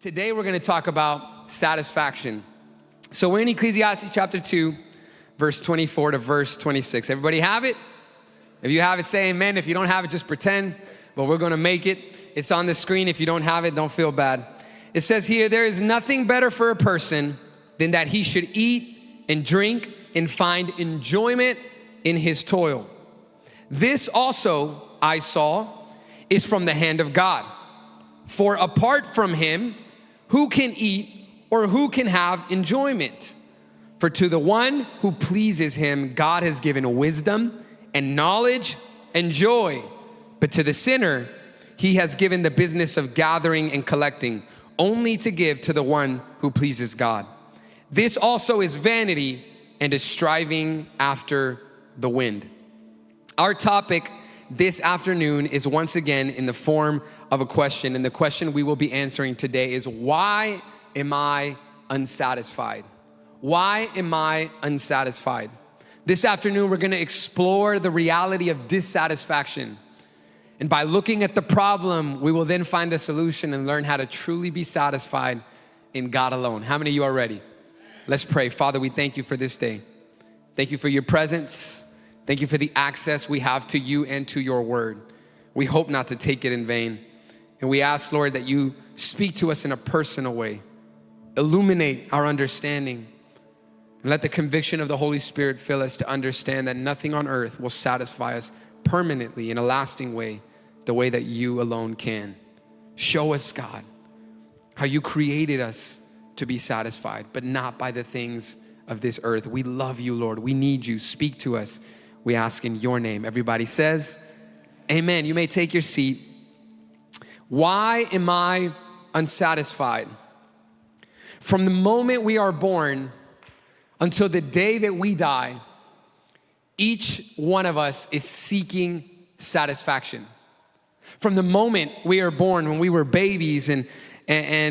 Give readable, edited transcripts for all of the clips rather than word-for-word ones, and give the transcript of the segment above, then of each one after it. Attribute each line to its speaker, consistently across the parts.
Speaker 1: Today we're going to talk about satisfaction. So we're in Ecclesiastes chapter 2, verse 24 to verse 26. Everybody have it? If you have it, say amen. If you don't have it, just pretend, but we're going to make it. It's on the screen. If you don't have it, don't feel bad. It says here, there is nothing better for a person than that he should eat and drink and find enjoyment in his toil. This also, I saw, is from the hand of God. For apart from him, who can eat or who can have enjoyment? For to the one who pleases him, God has given wisdom and knowledge and joy. But to the sinner, he has given the business of gathering and collecting, only to give to the one who pleases God. This also is vanity and is striving after the wind. Our topic this afternoon is once again in the form of a question, and the question we will be answering today is, why am I unsatisfied? Why am I unsatisfied? This afternoon, we're gonna explore the reality of dissatisfaction. And by looking at the problem, we will then find the solution and learn how to truly be satisfied in God alone. How many of you are ready? Let's pray. Father, we thank you for this day. Thank you for your presence. Thank you for the access we have to you and to your word. We hope not to take it in vain. And we ask, Lord, that you speak to us in a personal way. Illuminate our understanding. And let the conviction of the Holy Spirit fill us to understand that nothing on earth will satisfy us permanently in a lasting way, the way that you alone can. Show us, God, how you created us to be satisfied, but not by the things of this earth. We love you, Lord. We need you. Speak to us. We ask in your name. Everybody says, amen. You may take your seat. Why am I unsatisfied? From the moment we are born until the day that we die, each one of us is seeking satisfaction. From the moment we are born, when we were babies and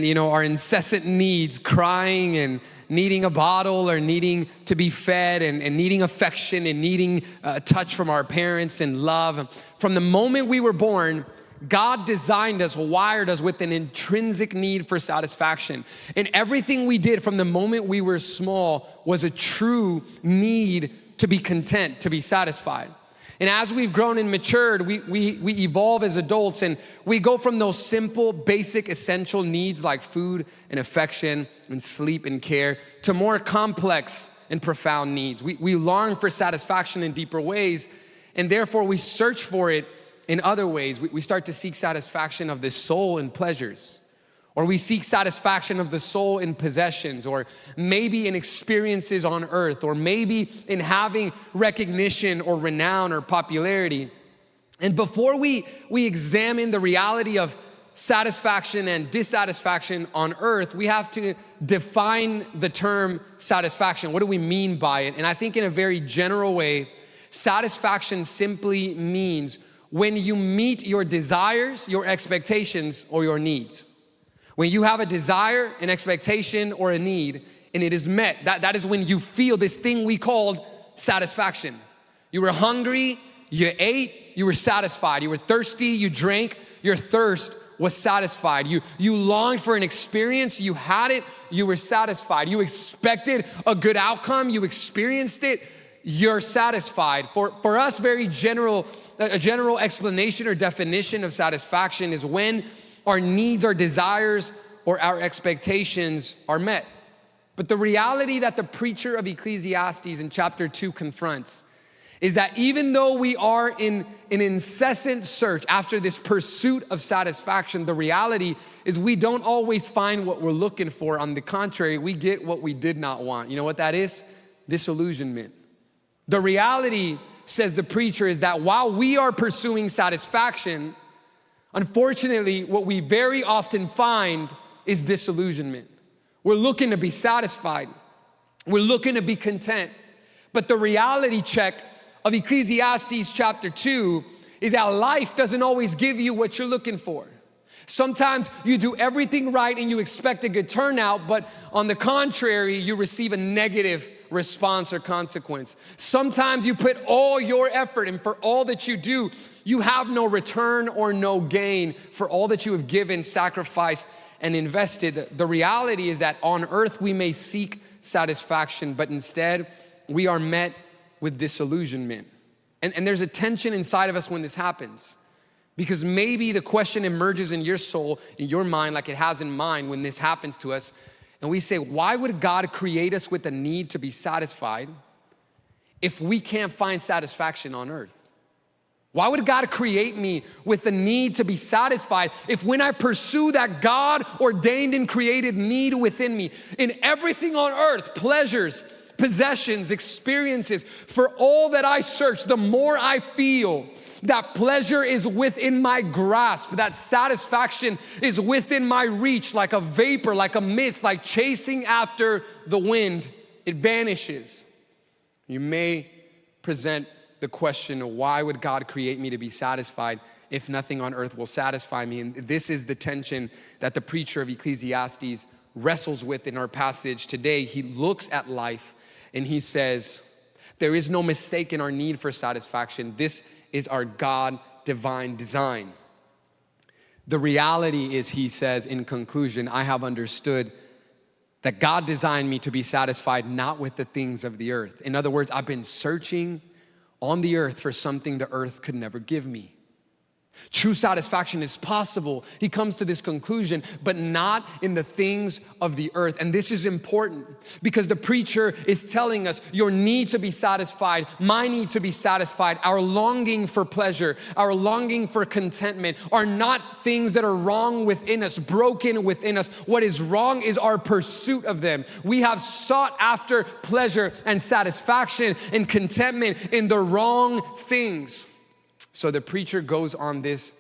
Speaker 1: you know, our incessant needs, crying and needing a bottle or needing to be fed and needing affection and needing touch from our parents and love. From the moment we were born, God designed us, wired us with an intrinsic need for satisfaction. And everything we did from the moment we were small was a true need to be content, to be satisfied. And as we've grown and matured, we evolve as adults, and we go from those simple, basic, essential needs like food and affection and sleep and care to more complex and profound needs. We long for satisfaction in deeper ways, and therefore we search for it in other ways. We start to seek satisfaction of the soul in pleasures, or we seek satisfaction of the soul in possessions, or maybe in experiences on earth, or maybe in having recognition or renown or popularity. And before we examine the reality of satisfaction and dissatisfaction on earth, we have to define the term satisfaction. What do we mean by it? And I think in a very general way, satisfaction simply means when you meet your desires, your expectations, or your needs. When you have a desire, an expectation, or a need, and it is met, that is when you feel this thing we called satisfaction. You were hungry, you ate, you were satisfied. You were thirsty, you drank, your thirst was satisfied. You longed for an experience, you had it, you were satisfied. You expected a good outcome, you experienced it, you're satisfied. For us, a general explanation or definition of satisfaction is when our needs, our desires, or our expectations are met. But the reality that the preacher of Ecclesiastes in chapter 2 confronts is that even though we are in an incessant search after this pursuit of satisfaction, the reality is we don't always find what we're looking for. On the contrary, we get what we did not want. You know what that is? Disillusionment. The reality, says the preacher, is that while we are pursuing satisfaction, unfortunately, what we very often find is disillusionment. We're looking to be satisfied. We're looking to be content. But the reality check of Ecclesiastes chapter 2 is that life doesn't always give you what you're looking for. Sometimes you do everything right and you expect a good turnout, but on the contrary, you receive a negative response or consequence. Sometimes you put all your effort, and for all that you do, you have no return or no gain for all that you have given, sacrificed, and invested. The reality is that on earth we may seek satisfaction, but instead we are met with disillusionment. And there's a tension inside of us when this happens. Because maybe the question emerges in your soul, in your mind, like it has in mine when this happens to us. And we say, why would God create us with a need to be satisfied if we can't find satisfaction on earth? Why would God create me with the need to be satisfied if when I pursue that God ordained and created need within me, in everything on earth, pleasures, possessions, experiences, for all that I search, the more I feel that pleasure is within my grasp, that satisfaction is within my reach, like a vapor, like a mist, like chasing after the wind, it vanishes. You may present the question, why would God create me to be satisfied if nothing on earth will satisfy me? And this is the tension that the preacher of Ecclesiastes wrestles with in our passage today. He looks at life and he says, there is no mistake in our need for satisfaction. This is our God divine design. The reality is, he says in conclusion, I have understood that God designed me to be satisfied not with the things of the earth. In other words, I've been searching on the earth for something the earth could never give me. True satisfaction is possible. He comes to this conclusion, but not in the things of the earth. And this is important because the preacher is telling us your need to be satisfied, my need to be satisfied, our longing for pleasure, our longing for contentment are not things that are wrong within us, broken within us. What is wrong is our pursuit of them. We have sought after pleasure and satisfaction and contentment in the wrong things. So the preacher goes on this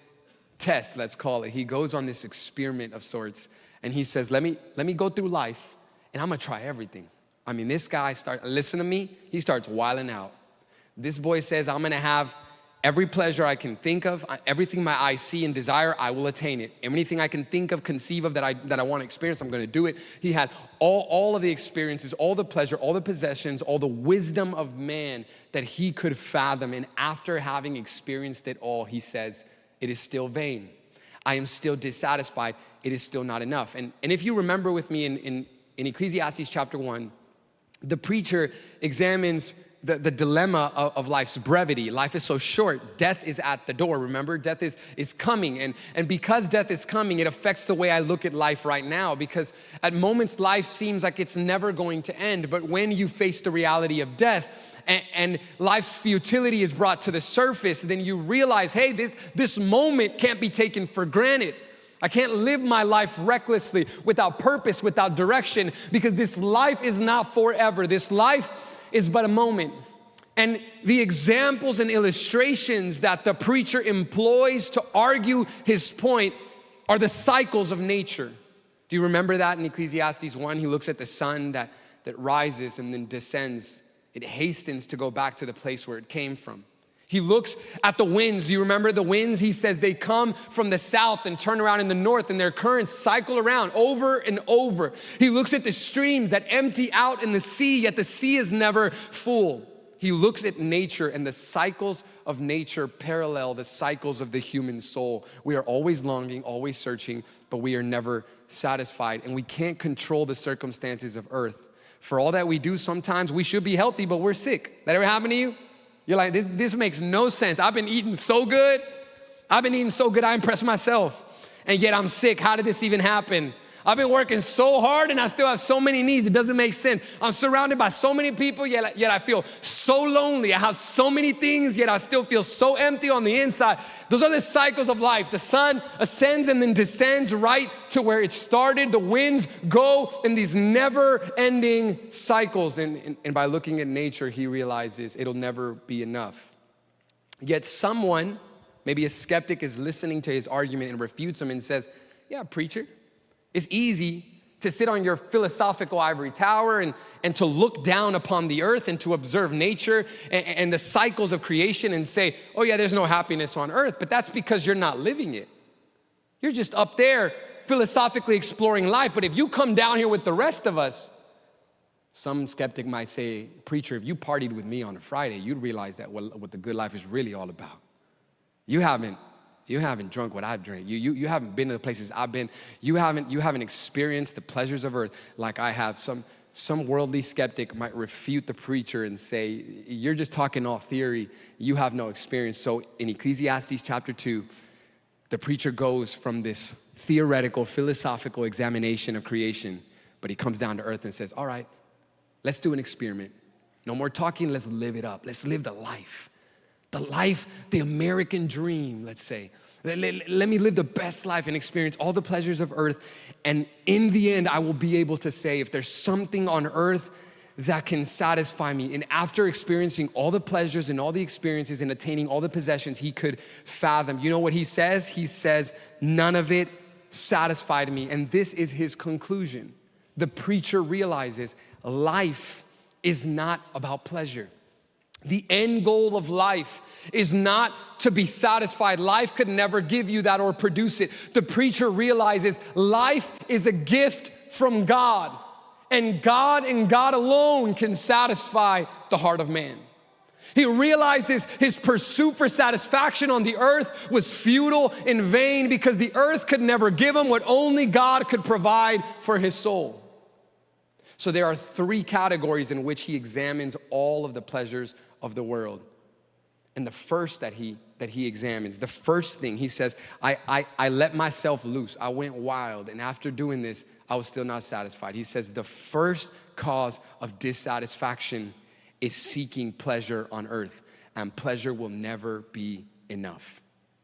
Speaker 1: test, let's call it. He goes on this experiment of sorts, and he says, let me go through life, and I'm gonna try everything. I mean, this guy listen to me, he starts wilding out. This boy says, I'm gonna have every pleasure I can think of, everything my eyes see and desire, I will attain it. Anything I can think of, conceive of that I want to experience, I'm gonna do it. He had all of the experiences, all the pleasure, all the possessions, all the wisdom of man that he could fathom. And after having experienced it all, he says, it is still vain. I am still dissatisfied. It is still not enough. And if you remember with me in Ecclesiastes chapter 1, the preacher examines the dilemma of life's brevity. Life is so short. Death is at the door. Remember, death is coming. And because death is coming, it affects the way I look at life right now. Because at moments, life seems like it's never going to end. But when you face the reality of death, and life's futility is brought to the surface, then you realize, hey, this moment can't be taken for granted. I can't live my life recklessly, without purpose, without direction, because this life is not forever. This life is but a moment. And the examples and illustrations that the preacher employs to argue his point are the cycles of nature. Do you remember that in Ecclesiastes 1? He looks at the sun that rises and then descends. It hastens to go back to the place where it came from. He looks at the winds. Do you remember the winds? He says they come from the south and turn around in the north, and their currents cycle around over and over. He looks at the streams that empty out in the sea, yet the sea is never full. He looks at nature, and the cycles of nature parallel the cycles of the human soul. We are always longing, always searching, but we are never satisfied, and we can't control the circumstances of earth. For all that we do, sometimes we should be healthy, but we're sick. That ever happen to you? You're like, this makes no sense. I've been eating so good. I impress myself. And yet I'm sick. How did this even happen? I've been working so hard and I still have so many needs. It doesn't make sense. I'm surrounded by so many people, yet I feel so lonely. I have so many things, yet I still feel so empty on the inside. Those are the cycles of life. The sun ascends and then descends right to where it started. The winds go in these never-ending cycles. And by looking at nature, he realizes it'll never be enough. Yet someone, maybe a skeptic, is listening to his argument and refutes him and says, yeah, preacher, it's easy to sit on your philosophical ivory tower and to look down upon the earth and to observe nature and the cycles of creation and say, oh yeah, there's no happiness on earth, but that's because you're not living it. You're just up there philosophically exploring life, but if you come down here with the rest of us, some skeptic might say, preacher, if you partied with me on a Friday, you'd realize that what the good life is really all about. You haven't You haven't drunk what I've drank. You haven't been to the places I've been. You haven't experienced the pleasures of earth like I have. Some worldly skeptic might refute the preacher and say, you're just talking all theory. You have no experience. So in Ecclesiastes chapter 2, the preacher goes from this theoretical, philosophical examination of creation, but he comes down to earth and says, all right, let's do an experiment. No more talking, let's live it up. Let's live the life. The life, the American dream, let's say. Let me live the best life and experience all the pleasures of earth. And in the end, I will be able to say if there's something on earth that can satisfy me. And after experiencing all the pleasures and all the experiences and attaining all the possessions he could fathom, you know what he says? He says, none of it satisfied me. And this is his conclusion. The preacher realizes life is not about pleasure. The end goal of life is not to be satisfied. Life could never give you that or produce it. The preacher realizes life is a gift from God, and God alone can satisfy the heart of man. He realizes his pursuit for satisfaction on the earth was futile and vain because the earth could never give him what only God could provide for his soul. So there are three categories in which he examines all of the pleasures of the world. And the first that he examines, the first thing he says, I let myself loose. I went wild. And after doing this, I was still not satisfied. He says the first cause of dissatisfaction is seeking pleasure on earth. And pleasure will never be enough.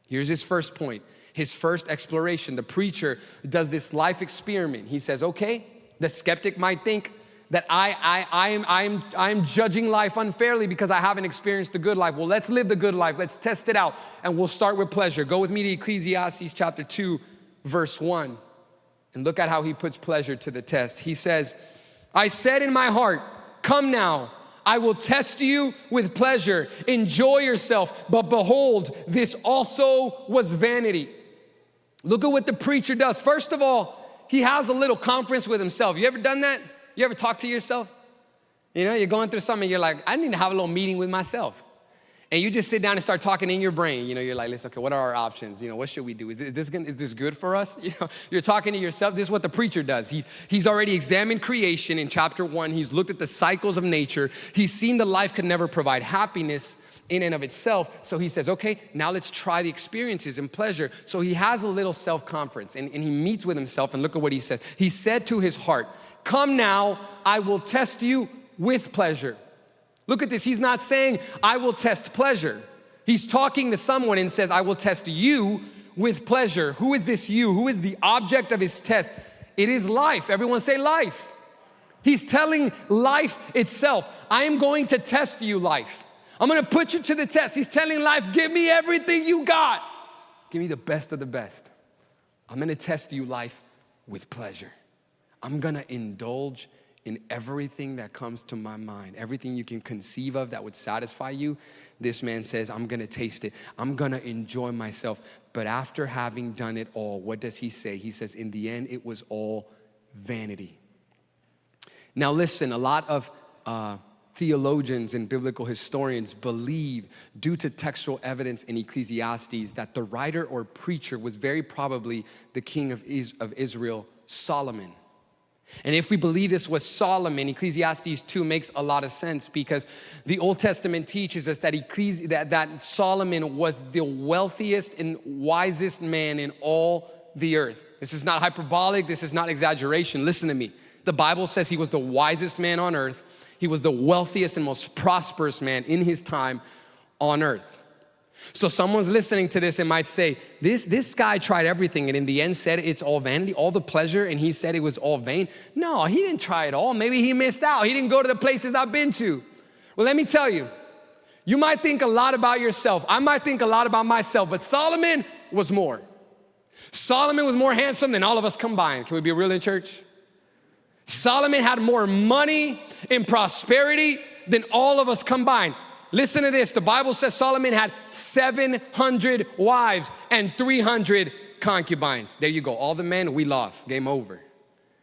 Speaker 1: Here's his first point. His first exploration. The preacher does this life experiment. He says, okay, the skeptic might think that I'm judging life unfairly because I haven't experienced the good life. Well, let's live the good life. Let's test it out. And we'll start with pleasure. Go with me to Ecclesiastes chapter 2, verse 1. And look at how he puts pleasure to the test. He says, I said in my heart, come now, I will test you with pleasure. Enjoy yourself. But behold, this also was vanity. Look at what the preacher does. First of all, he has a little conference with himself. You ever done that? You ever talk to yourself? You know, you're going through something, you're like, I need to have a little meeting with myself. And you just sit down and start talking in your brain. You know, you're like, listen, okay, what are our options? You know, what should we do? Is this good for us? You know, you're talking to yourself. This is what the preacher does. He's already examined creation in chapter 1. He's looked at the cycles of nature. He's seen that life could never provide happiness in and of itself. So he says, okay, now let's try the experiences and pleasure. So he has a little self-conference and he meets with himself, and look at what he says. He said to his heart, come now, I will test you with pleasure. Look at this. He's not saying, I will test pleasure. He's talking to someone and says, I will test you with pleasure. Who is this you? Who is the object of his test? It is life. Everyone say life. He's telling life itself, I am going to test you, life. I'm going to put you to the test. He's telling life, give me everything you got. Give me the best of the best. I'm going to test you, life, with pleasure. I'm going to indulge in everything that comes to my mind, everything you can conceive of that would satisfy you. This man says, I'm going to taste it. I'm going to enjoy myself. But after having done it all, what does he say? He says, in the end, it was all vanity. Now listen, a lot of theologians and biblical historians believe, due to textual evidence in Ecclesiastes, that the writer or preacher was very probably the king of Israel, Solomon. And if we believe this was Solomon, Ecclesiastes 2 makes a lot of sense, because the Old Testament teaches us that Solomon was the wealthiest and wisest man in all the earth. This is not hyperbolic. This is not exaggeration. Listen to me. The Bible says he was the wisest man on earth. He was the wealthiest and most prosperous man in his time on earth. So someone's listening to this and might say, this guy tried everything and in the end said it's all vanity, all the pleasure, and he said it was all vain. No, he didn't try it all. Maybe he missed out. He didn't go to the places I've been to. Well, let me tell you, you might think a lot about yourself. I might think a lot about myself, but Solomon was more. Solomon was more handsome than all of us combined. Can we be real in church? Solomon had more money and prosperity than all of us combined. Listen to this. The Bible says Solomon had 700 wives and 300 concubines. There you go. All the men, we lost. Game over.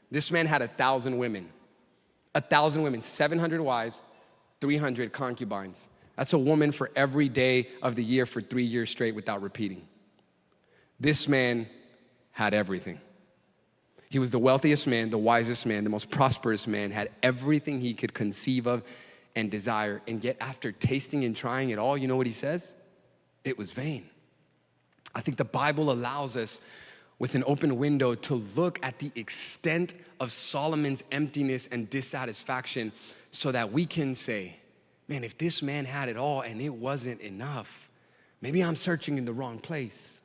Speaker 1: This man had 1,000 women. 1,000 women, 700 wives, 300 concubines. That's a woman for every day of the year for 3 years straight without repeating. This man had everything. He was the wealthiest man, the wisest man, the most prosperous man, had everything he could conceive of and desire. And yet after tasting and trying it all, you know what he says? It was vain. I think the Bible allows us with an open window to look at the extent of Solomon's emptiness and dissatisfaction so that we can say, man, if this man had it all and it wasn't enough, maybe I'm searching in the wrong place.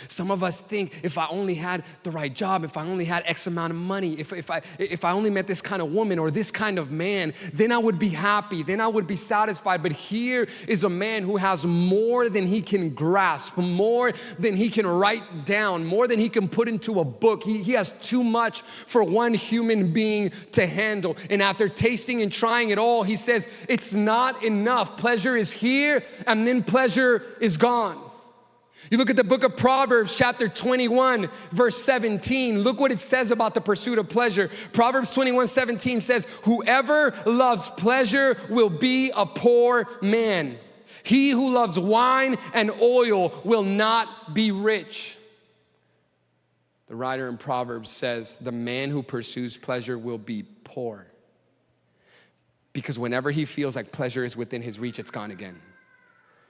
Speaker 1: Some of us think if I only had the right job, if I only had X amount of money, if I only met this kind of woman or this kind of man, then I would be happy, then I would be satisfied. But here is a man who has more than he can grasp, more than he can write down, more than he can put into a book. He has too much for one human being to handle. And after tasting and trying it all, he says, it's not enough. Pleasure is here and then pleasure is gone. You look at the book of Proverbs, chapter 21, verse 17. Look what it says about the pursuit of pleasure. Proverbs 21:17 says, whoever loves pleasure will be a poor man. He who loves wine and oil will not be rich. The writer in Proverbs says, the man who pursues pleasure will be poor. Because whenever he feels like pleasure is within his reach, it's gone again.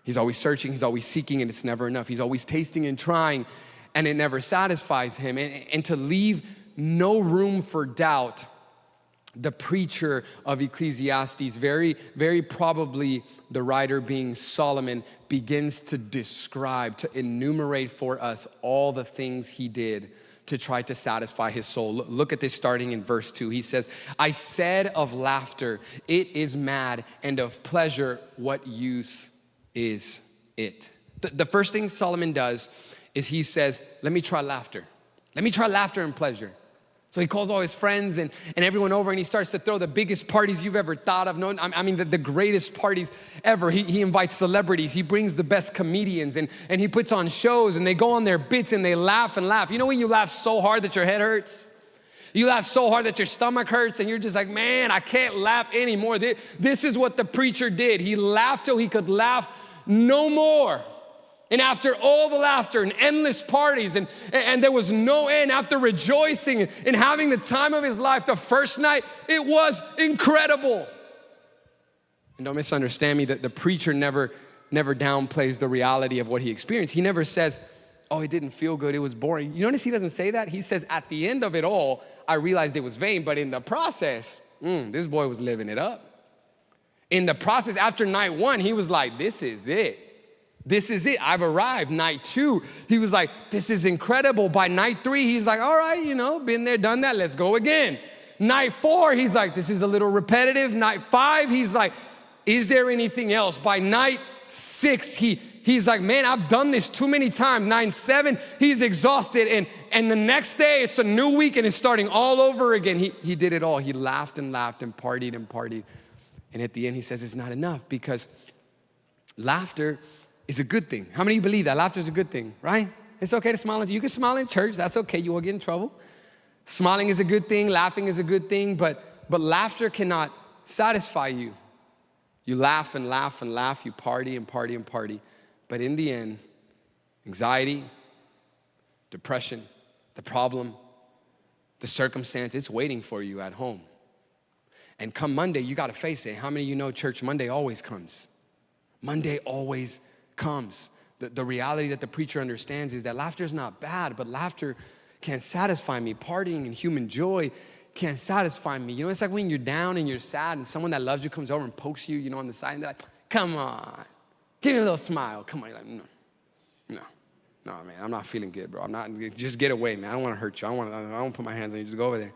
Speaker 1: He's always searching, he's always seeking, and it's never enough. He's always tasting and trying, and it never satisfies him. And to leave no room for doubt, the preacher of Ecclesiastes, very, very probably the writer being Solomon, begins to describe, to enumerate for us all the things he did to try to satisfy his soul. Look at this starting in verse 2. He says, I said of laughter, it is mad, and of pleasure, what use is it? The first thing Solomon does is he says, let me try laughter. Let me try laughter and pleasure. So he calls all his friends and everyone over, and he starts to throw the biggest parties you've ever thought of. I mean, the greatest parties ever. He invites celebrities. He brings the best comedians, and he puts on shows, and they go on their bits, and they laugh and laugh. You know when you laugh so hard that your head hurts? You laugh so hard that your stomach hurts, and you're just like, man, I can't laugh anymore. This is what the preacher did. He laughed till he could laugh no more. And after all the laughter and endless parties, and there was no end, after rejoicing and having the time of his life, the first night, it was incredible. And don't misunderstand me, that the preacher never downplays the reality of what he experienced. He never says, oh, it didn't feel good, it was boring. You notice he doesn't say that? He says, at the end of it all, I realized it was vain, but in the process, this boy was living it up. In the process, after night 1, he was like, this is it. This is it. I've arrived. Night 2, he was like, this is incredible. By night 3, he's like, all right, been there, done that. Let's go again. Night 4, he's like, this is a little repetitive. Night 5, he's like, is there anything else? By night 6, he's like, man, I've done this too many times. Night 7, he's exhausted. And the next day, it's a new week, and it's starting all over again. He did it all. He laughed and laughed and partied and partied. And at the end, he says it's not enough, because laughter is a good thing. How many of you believe that? Laughter is a good thing, right? It's okay to smile. You can smile in church. That's okay. You won't get in trouble. Smiling is a good thing. Laughing is a good thing. But laughter cannot satisfy you. You laugh and laugh and laugh. You party and party and party. But in the end, anxiety, depression, the problem, the circumstance, it's waiting for you at home. And come Monday, you got to face it. How many of you know church Monday always comes? Monday always comes. The reality that the preacher understands is that laughter is not bad, but laughter can't satisfy me. Partying and human joy can't satisfy me. It's like when you're down and you're sad and someone that loves you comes over and pokes you, on the side, and they're like, come on, give me a little smile. Come on. You're like, no, man, I'm not feeling good, bro. I'm not, just get away, man. I don't want to hurt you. I don't want to put my hands on you. Just go over there.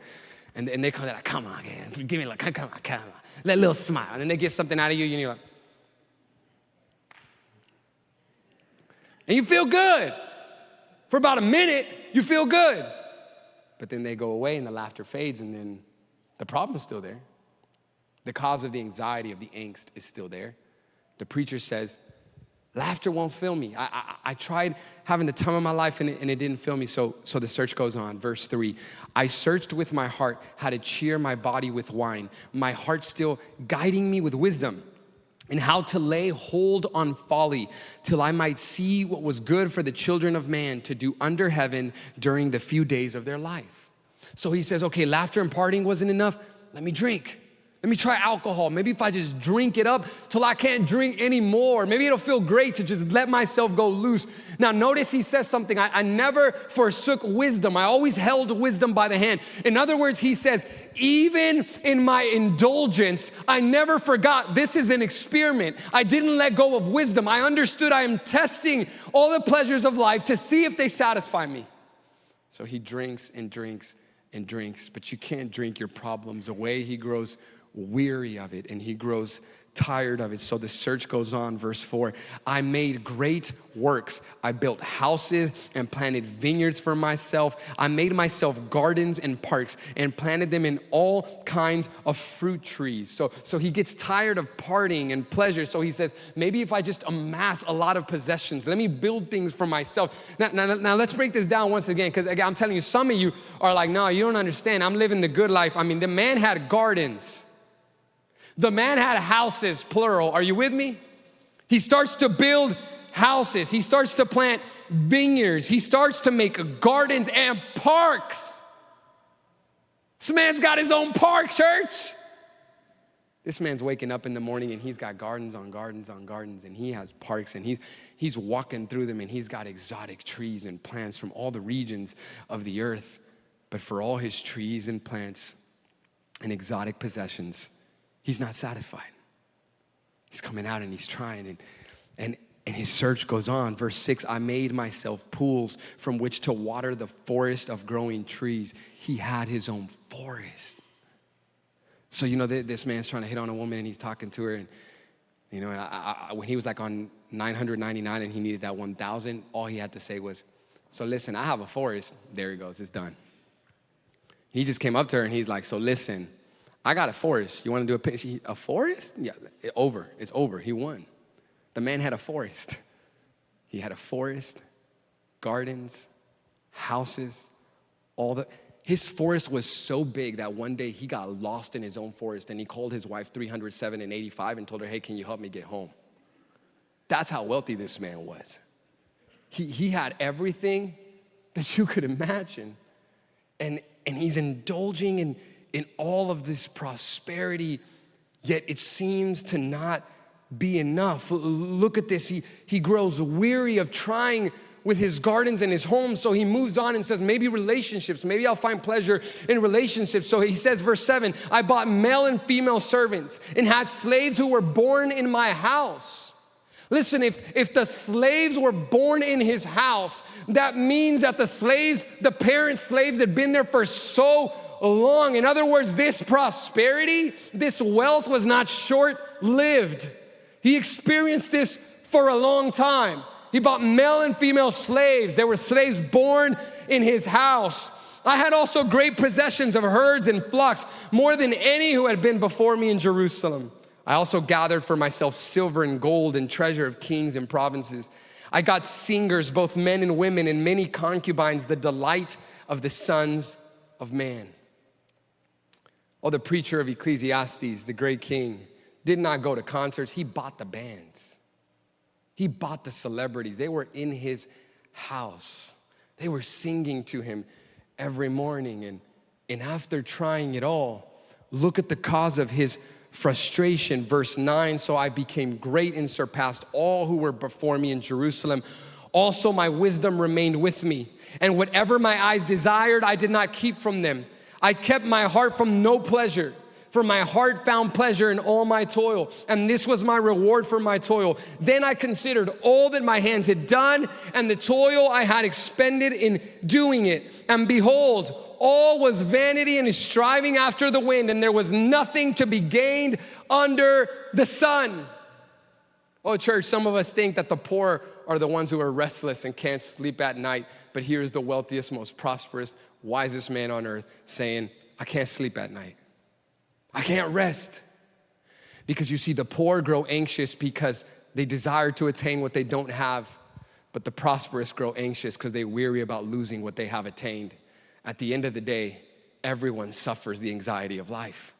Speaker 1: And they come, they're like, come on, man. Give me a little, come on. Let a little smile. And then they get something out of you, and you're like, and you feel good. For about a minute, you feel good. But then they go away, and the laughter fades, and then the problem's still there. The cause of the anxiety, of the angst is still there. The preacher says, laughter won't fill me. I tried having the time of my life, and it didn't fill me. So the search goes on. Verse 3, I searched with my heart how to cheer my body with wine, my heart still guiding me with wisdom. and how to lay hold on folly, till I might see what was good for the children of man to do under heaven during the few days of their life. So he says, okay, laughter and partying wasn't enough. Let me drink. Let me try alcohol. Maybe if I just drink it up till I can't drink anymore, maybe it'll feel great to just let myself go loose. Now notice he says something, I never forsook wisdom. I always held wisdom by the hand. In other words, he says, even in my indulgence, I never forgot this is an experiment. I didn't let go of wisdom. I understood I am testing all the pleasures of life to see if they satisfy me. So he drinks and drinks and drinks, but you can't drink your problems away. He grows weary of it and he grows tired of it. So the search goes on. Verse 4, I made great works. I built houses and planted vineyards for myself. I made myself gardens and parks and planted them in all kinds of fruit trees. So he gets tired of partying and pleasure. So he says, maybe if I just amass a lot of possessions, let me build things for myself. Now let's break this down once again, because I'm telling you, some of you are like, no, you don't understand. I'm living the good life. I mean, the man had gardens. The man had houses, plural. Are you with me? He starts to build houses. He starts to plant vineyards. He starts to make gardens and parks. This man's got his own park, church. This man's waking up in the morning and he's got gardens on gardens on gardens, and he has parks, and he's walking through them, and he's got exotic trees and plants from all the regions of the earth. But for all his trees and plants and exotic possessions, he's not satisfied. He's coming out and he's trying, and his search goes on. Verse 6, I made myself pools from which to water the forest of growing trees. He had his own forest. So, this man's trying to hit on a woman and he's talking to her. And, when he was like on 999 and he needed that 1,000, all he had to say was, so listen, I have a forest. There he goes, it's done. He just came up to her and he's like, so listen, I got a forest. You want to do a picture? A forest? Yeah, it's over. He won. The man had a forest. He had a forest, gardens, houses, his forest was so big that one day he got lost in his own forest, and he called his wife 307 and 85 and told her, hey, can you help me get home? That's how wealthy this man was. He had everything that you could imagine. And he's indulging in all of this prosperity, yet it seems to not be enough. Look at this. He grows weary of trying with his gardens and his home, so he moves on and says, maybe relationships. Maybe I'll find pleasure in relationships. So he says, verse 7, I bought male and female servants and had slaves who were born in my house. Listen, if the slaves were born in his house, that means that the parent slaves had been there for so long. In other words, this prosperity, this wealth was not short-lived. He experienced this for a long time. He bought male and female slaves. There were slaves born in his house. I had also great possessions of herds and flocks, more than any who had been before me in Jerusalem. I also gathered for myself silver and gold and treasure of kings and provinces. I got singers, both men and women, and many concubines, the delight of the sons of man. Oh, the preacher of Ecclesiastes, the great king, did not go to concerts. He bought the bands. He bought the celebrities. They were in his house. They were singing to him every morning. And after trying it all, look at the cause of his frustration. Verse 9, so I became great and surpassed all who were before me in Jerusalem. Also my wisdom remained with me, and whatever my eyes desired, I did not keep from them. I kept my heart from no pleasure, for my heart found pleasure in all my toil, and this was my reward for my toil. Then I considered all that my hands had done and the toil I had expended in doing it. And behold, all was vanity and striving after the wind, and there was nothing to be gained under the sun. Oh, church, some of us think that the poor are the ones who are restless and can't sleep at night. But here's the wealthiest, most prosperous, wisest man on earth saying, I can't sleep at night. I can't rest. Because you see, the poor grow anxious because they desire to attain what they don't have. But the prosperous grow anxious because they weary about losing what they have attained. At the end of the day, everyone suffers the anxiety of life.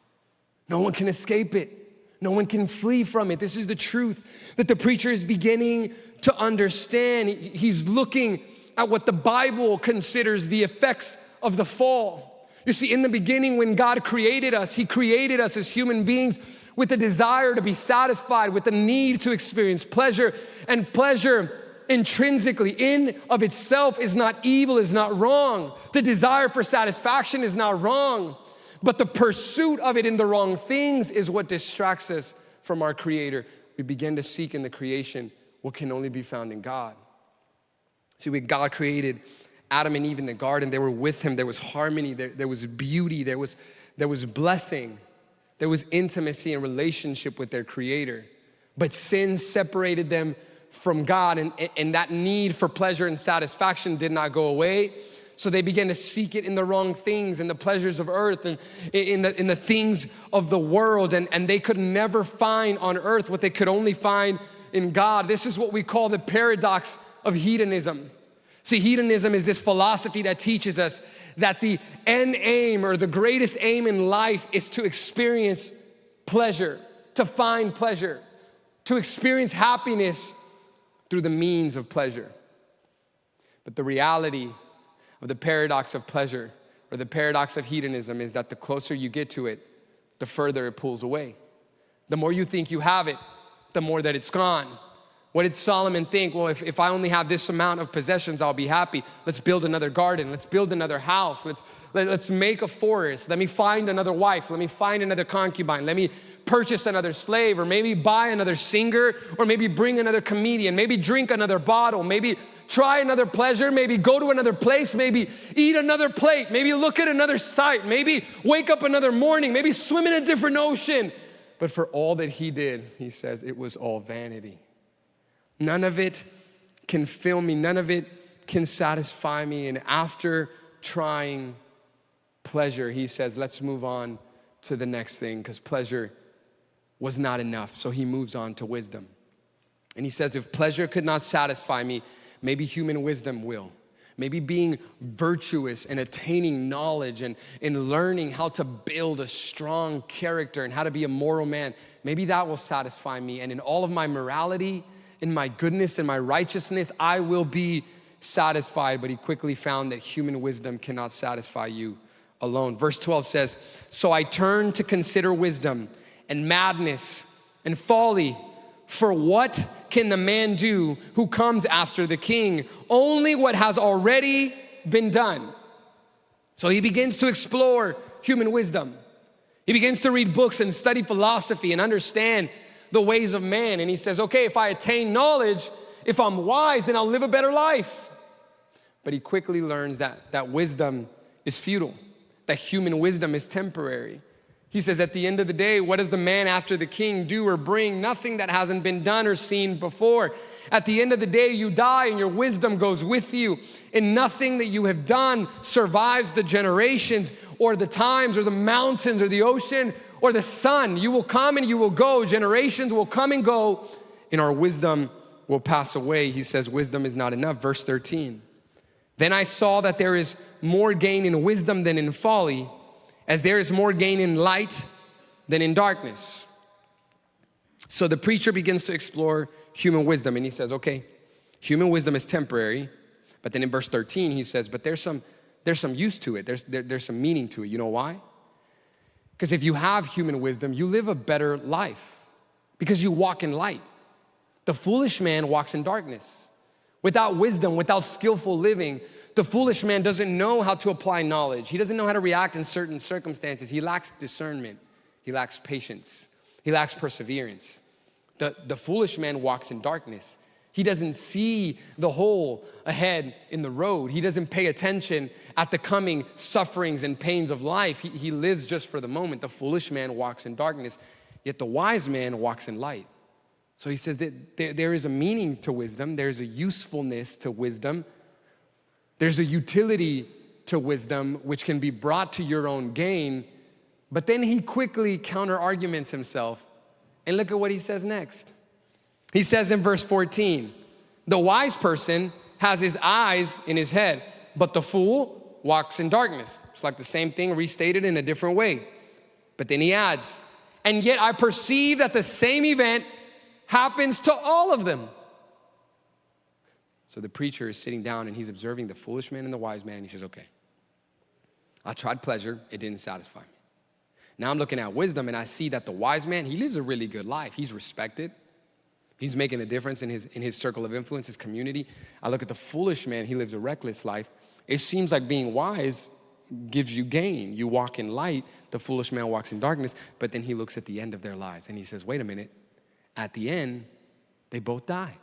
Speaker 1: No one can escape it.
Speaker 2: No one can flee from it. This is the truth that the preacher is beginning to understand. He's looking at what the Bible considers the effects of the fall. You see, in the beginning, when God created us, he created us as human beings with a desire to be satisfied, with a need to experience pleasure. And pleasure intrinsically, in of itself, is not evil, is not wrong. The desire for satisfaction is not wrong. But the pursuit of it in the wrong things is what distracts us from our Creator. We begin to seek in the creation what can only be found in God. See, when God created Adam and Eve in the garden, they were with him. There was harmony, there was beauty, there was blessing, there was intimacy and relationship with their Creator. But sin separated them from God, and that need for pleasure and satisfaction did not go away. So they began to seek it in the wrong things, in the pleasures of earth, and in the things of the world, and they could never find on earth what they could only find in God. This is what we call the paradox of hedonism. See, hedonism is this philosophy that teaches us that the end aim, or the greatest aim in life, is to experience pleasure, to find pleasure, to experience happiness through the means of pleasure. But the reality of the paradox of pleasure, or the paradox of hedonism, is that the closer you get to it, the further it pulls away. The more you think you have it, the more that it's gone. What did Solomon think? Well, if I only have this amount of possessions, I'll be happy. Let's build another garden. Let's build another house. Let's make a forest. Let me find another wife. Let me find another concubine. Let me purchase another slave, or maybe buy another singer, or maybe bring another comedian, maybe drink another bottle, maybe try another pleasure, maybe go to another place, maybe eat another plate, maybe look at another sight, maybe wake up another morning, maybe swim in a different ocean. But for all that he did, he says, it was all vanity. None of it can fill me. None of it can satisfy me. And after trying pleasure, he says, let's move on to the next thing, because pleasure was not enough. So he moves on to wisdom. And he says, if pleasure could not satisfy me, maybe human wisdom will. Maybe being virtuous and attaining knowledge and learning how to build a strong character and how to be a moral man, maybe that will satisfy me. And in all of my morality, in my goodness and my righteousness, I will be satisfied. But he quickly found that human wisdom cannot satisfy you alone. Verse 12 says, so I turned to consider wisdom and madness and folly. For what can the man do who comes after the king? Only what has already been done. So he begins to explore human wisdom. He begins to read books and study philosophy and understand the ways of man. And he says, okay, if I attain knowledge, if I'm wise, then I'll live a better life. But he quickly learns that wisdom is futile, that human wisdom is temporary. He says, at the end of the day, what does the man after the king do or bring? Nothing that hasn't been done or seen before. At the end of the day, you die and your wisdom goes with you. And nothing that you have done survives the generations or the times or the mountains or the ocean or the sun. You will come and you will go. Generations will come and go, and our wisdom will pass away. He says wisdom is not enough. Verse 13. Then I saw that there is more gain in wisdom than in folly, as there is more gain in light than in darkness. So the preacher begins to explore human wisdom, and he says, okay, human wisdom is temporary. But then in verse 13, he says, but there's some use to it. There's some meaning to it. You know why? Because if you have human wisdom, you live a better life because you walk in light. The foolish man walks in darkness. Without wisdom, without skillful living, the foolish man doesn't know how to apply knowledge. He doesn't know how to react in certain circumstances. He lacks discernment. He lacks patience. He lacks perseverance. The foolish man walks in darkness. He doesn't see the hole ahead in the road. He doesn't pay attention at the coming sufferings and pains of life. He lives just for the moment. The foolish man walks in darkness, yet the wise man walks in light. So he says that there is a meaning to wisdom. There's a usefulness to wisdom. There's a utility to wisdom which can be brought to your own gain. But then he quickly counter-arguments himself. And look at what he says next. He says in verse 14, the wise person has his eyes in his head, but the fool walks in darkness. It's like the same thing restated in a different way. But then he adds, and yet I perceive that the same event happens to all of them. So the preacher is sitting down and he's observing the foolish man and the wise man, and he says, okay, I tried pleasure, it didn't satisfy me. Now I'm looking at wisdom, and I see that the wise man, he lives a really good life. He's respected. He's making a difference in his circle of influence, his community. I look at the foolish man, he lives a reckless life. It seems like being wise gives you gain. You walk in light, the foolish man walks in darkness, but then he looks at the end of their lives and he says, wait a minute, at the end, they both die.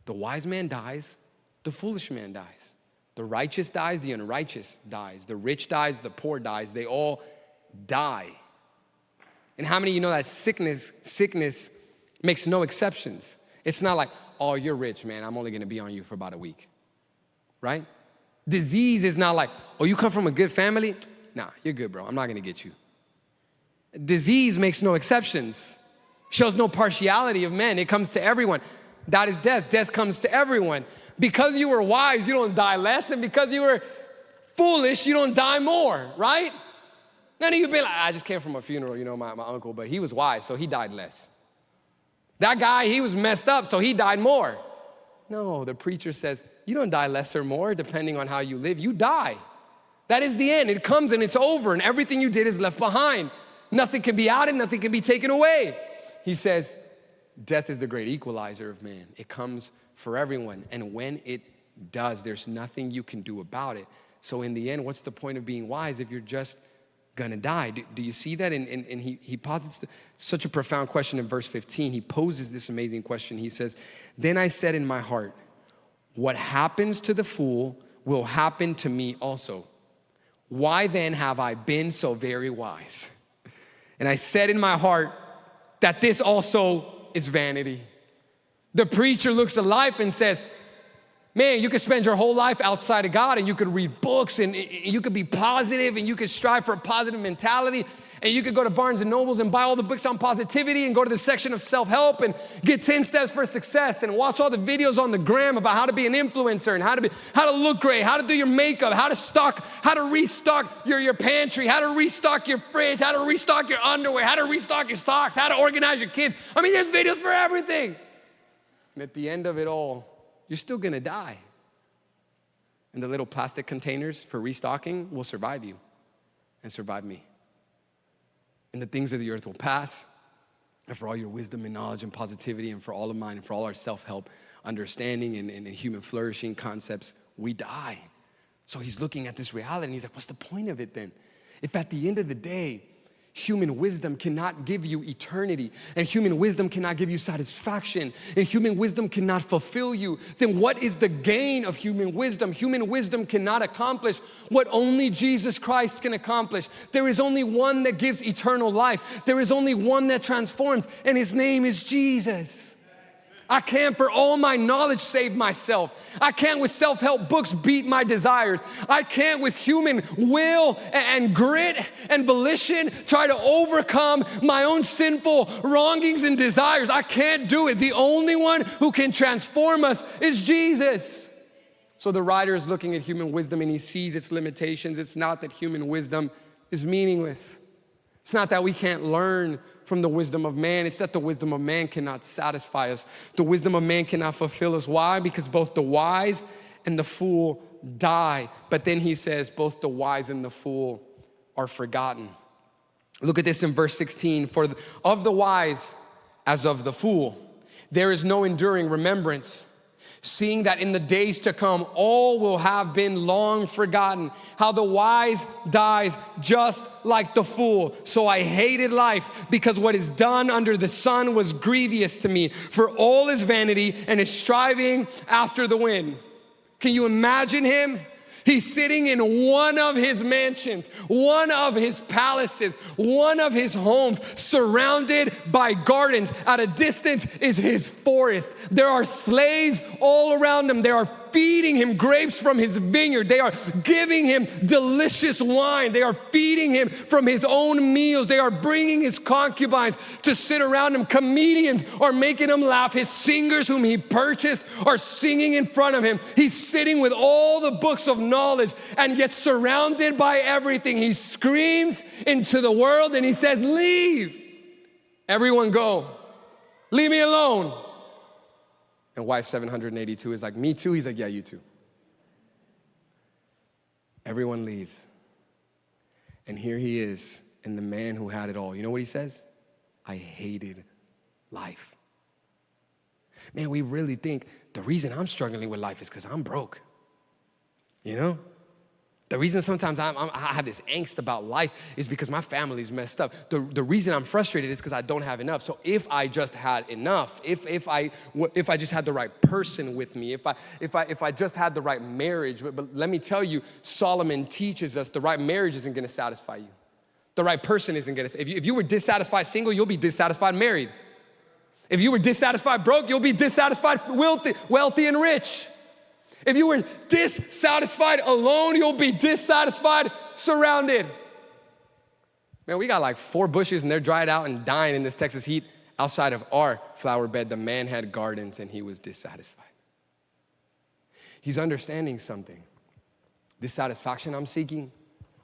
Speaker 2: The wise man dies, the foolish man dies. The righteous dies, the unrighteous dies. The rich dies, the poor dies. They all die. And how many of you know that sickness makes no exceptions? It's not like, oh, you're rich, man, I'm only gonna be on you for about a week, right? Disease is not like, oh, you come from a good family? Nah, you're good, bro, I'm not gonna get you. Disease makes no exceptions, shows no partiality of men. It comes to everyone. That is death. Death comes to everyone. Because you were wise, you don't die less, and because you were foolish, you don't die more, right? None of you be like, I just came from a funeral, you know, my uncle, but he was wise, so he died less. That guy, he was messed up, so he died more. No, the preacher says, you don't die less or more depending on how you live. You die. That is the end. It comes and it's over, and everything you did is left behind. Nothing can be added, nothing can be taken away. He says, death is the great equalizer of man. It comes for everyone, and when it does, there's nothing you can do about it. So in the end, what's the point of being wise if you're just gonna die? Do you see that? And he posits such a profound question in verse 15. He poses this amazing question. He says, then I said in my heart, what happens to the fool will happen to me also. Why then have I been so very wise? And I said in my heart that this also is vanity. The preacher looks at life and says, man, you could spend your whole life outside of God, and you could read books, and you could be positive, and you could strive for a positive mentality, and you could go to Barnes and Nobles and buy all the books on positivity and go to the section of self-help and get 10 steps for success and watch all the videos on the gram about how to be an influencer and how to look great, how to do your makeup, how to restock your pantry, how to restock your fridge, how to restock your underwear, how to restock your socks, how to organize your kids. I mean, there's videos for everything. And at the end of it all, you're still gonna die. And the little plastic containers for restocking will survive you and survive me. And the things of the earth will pass. And for all your wisdom and knowledge and positivity, and for all of mine, and for all our self-help understanding and human flourishing concepts, we die. So he's looking at this reality and he's like, what's the point of it then? If at the end of the day, human wisdom cannot give you eternity, and human wisdom cannot give you satisfaction, and human wisdom cannot fulfill you, then what is the gain of human wisdom? Human wisdom cannot accomplish what only Jesus Christ can accomplish. There is only one that gives eternal life. There is only one that transforms, and his name is Jesus. I can't for all my knowledge save myself. I can't with self-help books beat my desires. I can't with human will and grit and volition try to overcome my own sinful wrongings and desires. I can't do it. The only one who can transform us is Jesus. So the writer is looking at human wisdom and he sees its limitations. It's not that human wisdom is meaningless. It's not that we can't learn from the wisdom of man. It's that the wisdom of man cannot satisfy us. The wisdom of man cannot fulfill us. Why? Because both the wise and the fool die. But then he says both the wise and the fool are forgotten. Look at this in verse 16. For of the wise as of the fool, there is no enduring remembrance, seeing that in the days to come, all will have been long forgotten. How the wise dies just like the fool. So I hated life because what is done under the sun was grievous to me. For all is vanity and is striving after the wind. Can you imagine him? He's sitting in one of his mansions, one of his palaces, one of his homes, surrounded by gardens. At a distance is his forest. There are slaves all around him. They are feeding him grapes from his vineyard. They are giving him delicious wine. They are feeding him from his own meals. They are bringing his concubines to sit around him. Comedians are making him laugh. His singers whom he purchased are singing in front of him. He's sitting with all the books of knowledge and yet surrounded by everything. He screams into the world and he says, leave. Everyone go. Leave me alone. And wife 782 is like, me too? He's like, yeah, you too. Everyone leaves. And here he is, and the man who had it all. You know what he says? I hated life. Man, we really think the reason I'm struggling with life is because I'm broke. You know? The reason sometimes I have this angst about life is because my family's messed up. The reason I'm frustrated is because I don't have enough. So if I just had enough, if I just had the right person with me, if I just had the right marriage, but let me tell you, Solomon teaches us the right marriage isn't going to satisfy you. The right person isn't going to. If you were dissatisfied single, you'll be dissatisfied married. If you were dissatisfied broke, you'll be dissatisfied wealthy and rich. If you were dissatisfied alone, you'll be dissatisfied surrounded. Man, we got like 4 bushes and they're dried out and dying in this Texas heat. Outside of our flower bed, the man had gardens and he was dissatisfied. He's understanding something. This satisfaction I'm seeking,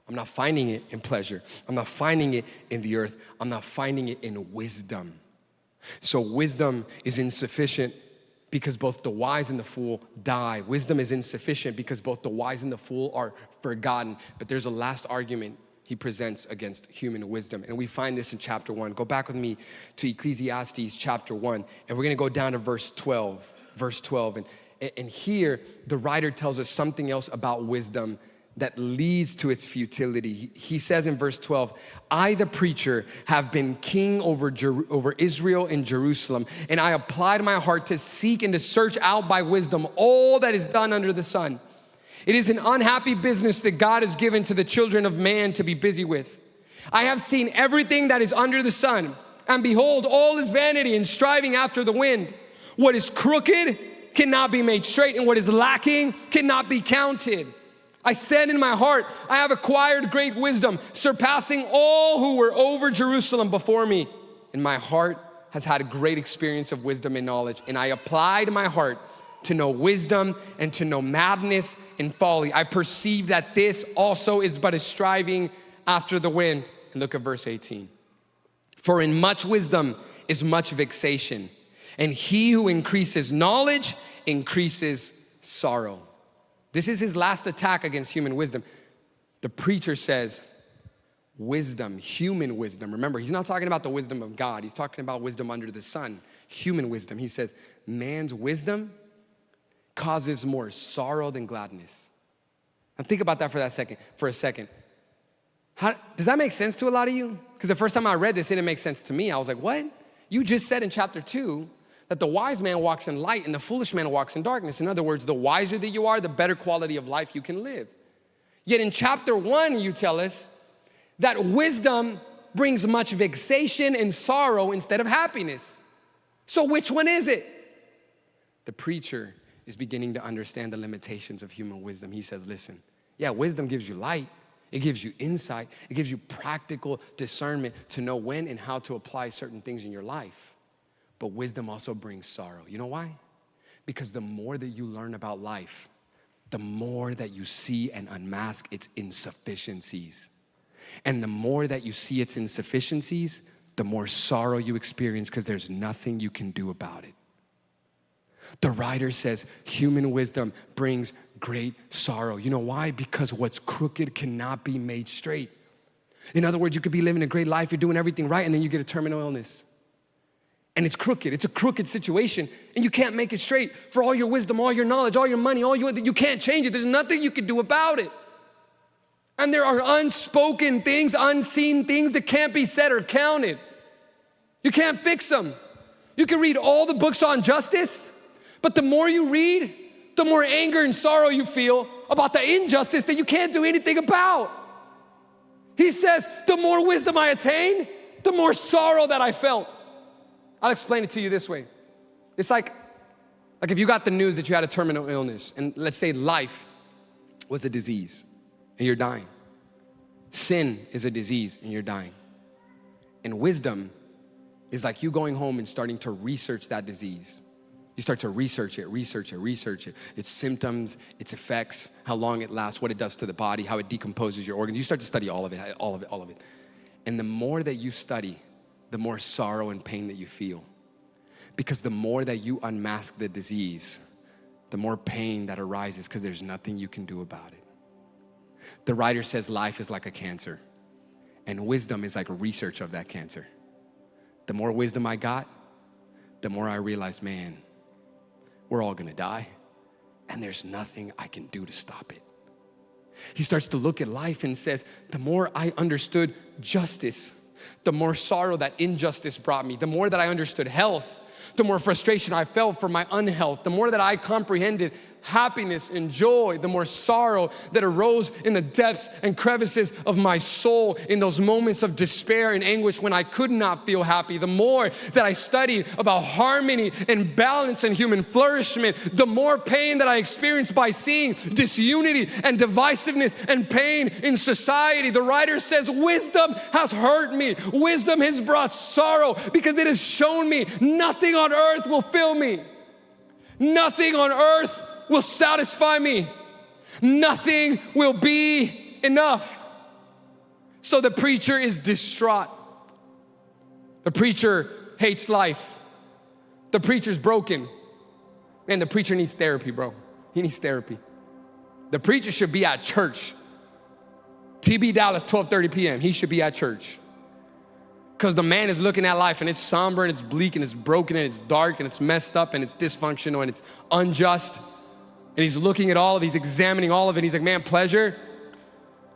Speaker 2: I'm not finding it in pleasure. I'm not finding it in the earth. I'm not finding it in wisdom. So wisdom is insufficient because both the wise and the fool die. Wisdom is insufficient because both the wise and the fool are forgotten. But there's a last argument he presents against human wisdom. And we find this in chapter 1. Go back with me to Ecclesiastes chapter 1. And we're going to go down to verse 12. Verse 12. And here, the writer tells us something else about wisdom that leads to its futility. He says in verse 12, I, the preacher, have been king over Israel and Jerusalem, and I applied my heart to seek and to search out by wisdom all that is done under the sun. It is an unhappy business that God has given to the children of man to be busy with. I have seen everything that is under the sun, and behold, all is vanity and striving after the wind. What is crooked cannot be made straight, and what is lacking cannot be counted. I said in my heart, I have acquired great wisdom, surpassing all who were over Jerusalem before me. And my heart has had a great experience of wisdom and knowledge. And I applied my heart to know wisdom and to know madness and folly. I perceive that this also is but a striving after the wind. And look at verse 18. For in much wisdom is much vexation, and he who increases knowledge increases sorrow. This is his last attack against human wisdom. The preacher says, wisdom, human wisdom. Remember, he's not talking about the wisdom of God. He's talking about wisdom under the sun, human wisdom. He says, man's wisdom causes more sorrow than gladness. Now think about that for a second. Does that make sense to a lot of you? Because the first time I read this, it didn't make sense to me. I was like, what? You just said in chapter 2 that the wise man walks in light and the foolish man walks in darkness. In other words, the wiser that you are, the better quality of life you can live. Yet in chapter 1, you tell us that wisdom brings much vexation and sorrow instead of happiness. So which one is it? The preacher is beginning to understand the limitations of human wisdom. He says, listen, yeah, wisdom gives you light. It gives you insight. It gives you practical discernment to know when and how to apply certain things in your life. But wisdom also brings sorrow. You know why? Because the more that you learn about life, the more that you see and unmask its insufficiencies. And the more that you see its insufficiencies, the more sorrow you experience because there's nothing you can do about it. The writer says human wisdom brings great sorrow. You know why? Because what's crooked cannot be made straight. In other words, you could be living a great life, you're doing everything right, and then you get a terminal illness. And it's crooked. It's a crooked situation. And you can't make it straight. For all your wisdom, all your knowledge, all your money, you can't change it. There's nothing you can do about it. And there are unspoken things, unseen things that can't be said or counted. You can't fix them. You can read all the books on justice, but the more you read, the more anger and sorrow you feel about the injustice that you can't do anything about. He says, the more wisdom I attain, the more sorrow that I felt. I'll explain it to you this way. It's like if you got the news that you had a terminal illness, and let's say life was a disease and you're dying. Sin is a disease and you're dying. And wisdom is like you going home and starting to research that disease. You start to research it, its symptoms, its effects, how long it lasts, what it does to the body, how it decomposes your organs. You start to study all of it. And the more that you study,
Speaker 1: the more sorrow and pain that you feel. Because the more that you unmask the disease, the more pain that arises because there's nothing you can do about it. The writer says life is like a cancer, and wisdom is like research of that cancer. The more wisdom I got, the more I realized, man, we're all gonna die, and there's nothing I can do to stop it. He starts to look at life and says, the more I understood justice, the more sorrow that injustice brought me. The more that I understood health, the more frustration I felt for my unhealth. The more that I comprehended happiness and joy, the more sorrow that arose in the depths and crevices of my soul in those moments of despair and anguish when I could not feel happy. The more that I studied about harmony and balance and human flourishment, the more pain that I experienced by seeing disunity and divisiveness and pain in society. The writer says, wisdom has hurt me. Wisdom has brought sorrow because it has shown me nothing on earth will fill me. Nothing on earth will satisfy me. Nothing will be enough. So the preacher is distraught. The preacher hates life. The preacher's broken. Man, the preacher needs therapy, bro. He needs therapy. The preacher should be at church. TB Dallas, 12:30 p.m. He should be at church. Because the man is looking at life and it's somber and it's bleak and it's broken and it's dark and it's messed up and it's dysfunctional and it's unjust. And he's looking at all of it, he's examining all of it. He's like, man, pleasure,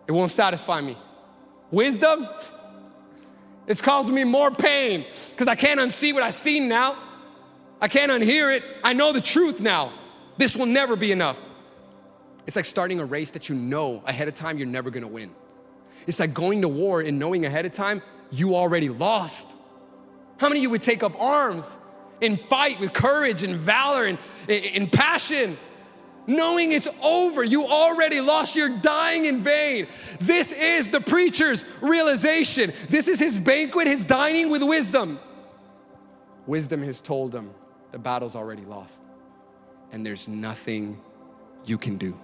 Speaker 1: it won't satisfy me. Wisdom, it's causing me more pain because I can't unsee what I see now. I can't unhear it. I know the truth now. This will never be enough. It's like starting a race that you know ahead of time you're never gonna win. It's like going to war and knowing ahead of time you already lost. How many of you would take up arms and fight with courage and valor and passion? Knowing it's over, you already lost, you're dying in vain. This is the preacher's realization. This is his banquet, his dining with wisdom. Wisdom has told him the battle's already lost and there's nothing you can do.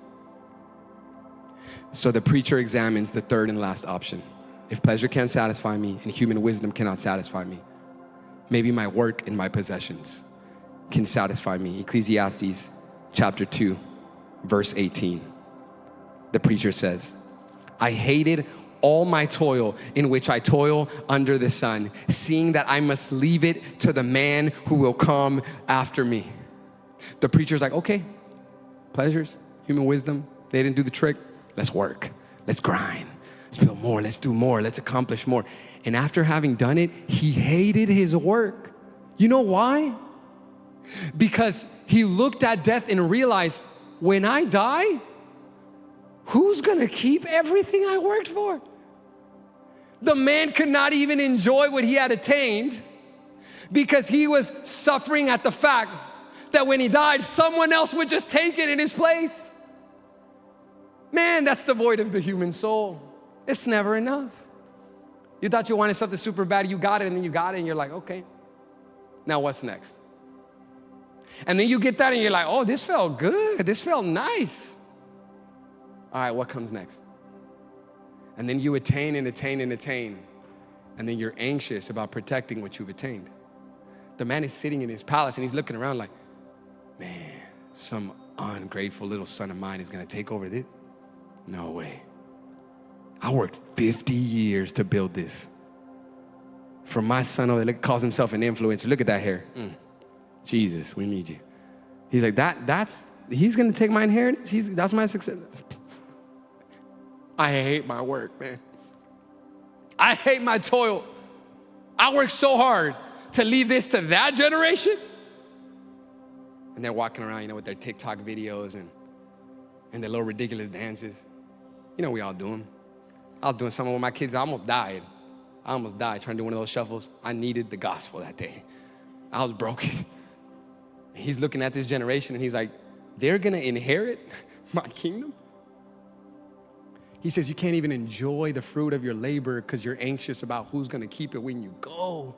Speaker 1: So the preacher examines the third and last option. If pleasure can't satisfy me and human wisdom cannot satisfy me, maybe my work and my possessions can satisfy me. Ecclesiastes chapter 2, verse 18. The preacher says, I hated all my toil in which I toil under the sun, seeing that I must leave it to the man who will come after me. The preacher's like, okay, pleasures, human wisdom, they didn't do the trick. Let's work, let's grind, let's build more, let's do more, let's accomplish more. And after having done it, he hated his work. You know why? Because he looked at death and realized, when I die, who's gonna keep everything I worked for? The man could not even enjoy what he had attained because he was suffering at the fact that when he died, someone else would just take it in his place. Man, that's the void of the human soul. It's never enough. You thought you wanted something super bad, you got it, and then you got it, and you're like, okay, now what's next? And then you get that, and you're like, oh, this felt good, this felt nice. All right, what comes next? And then you attain and attain and attain, and then you're anxious about protecting what you've attained. The man is sitting in his palace, and he's looking around like, man, some ungrateful little son of mine is gonna take over this. No way. I worked 50 years to build this. For my son over there, calls himself an influencer. Look at that hair. Jesus, we need you. He's like, he's gonna take my inheritance? That's my success. I hate my work, man. I hate my toil. I work so hard to leave this to that generation. And they're walking around, with their TikTok videos and their little ridiculous dances. We all do them. I was doing something with my kids. I almost died trying to do one of those shuffles. I needed the gospel that day. I was broken. He's looking at this generation and he's like, they're gonna inherit my kingdom? He says, you can't even enjoy the fruit of your labor because you're anxious about who's gonna keep it when you go.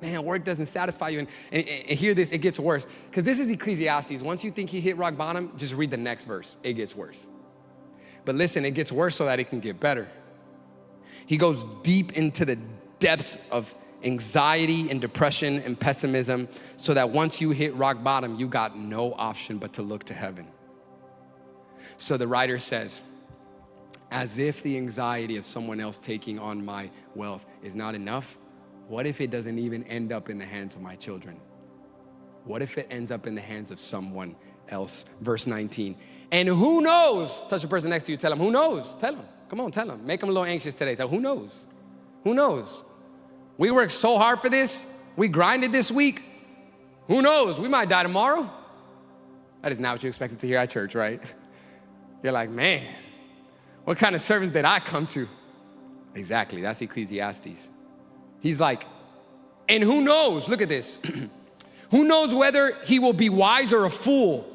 Speaker 1: Man, work doesn't satisfy you. And hear this, it gets worse. Because this is Ecclesiastes. Once you think you hit rock bottom, just read the next verse. It gets worse. But listen, it gets worse so that it can get better. He goes deep into the depths of anxiety and depression and pessimism, so that once you hit rock bottom, you got no option but to look to heaven. So the writer says, as if the anxiety of someone else taking on my wealth is not enough, what if it doesn't even end up in the hands of my children? What if it ends up in the hands of someone else? Verse 19. And who knows? Touch the person next to you, tell them, who knows? Tell them, come on, tell them. Make them a little anxious today. Tell them, who knows? Who knows? We worked so hard for this. We grinded this week. Who knows? We might die tomorrow. That is not what you expected to hear at church, right? You're like, man, what kind of service did I come to? Exactly, that's Ecclesiastes. He's like, and who knows? Look at this. Who knows whether he will be wise or a fool?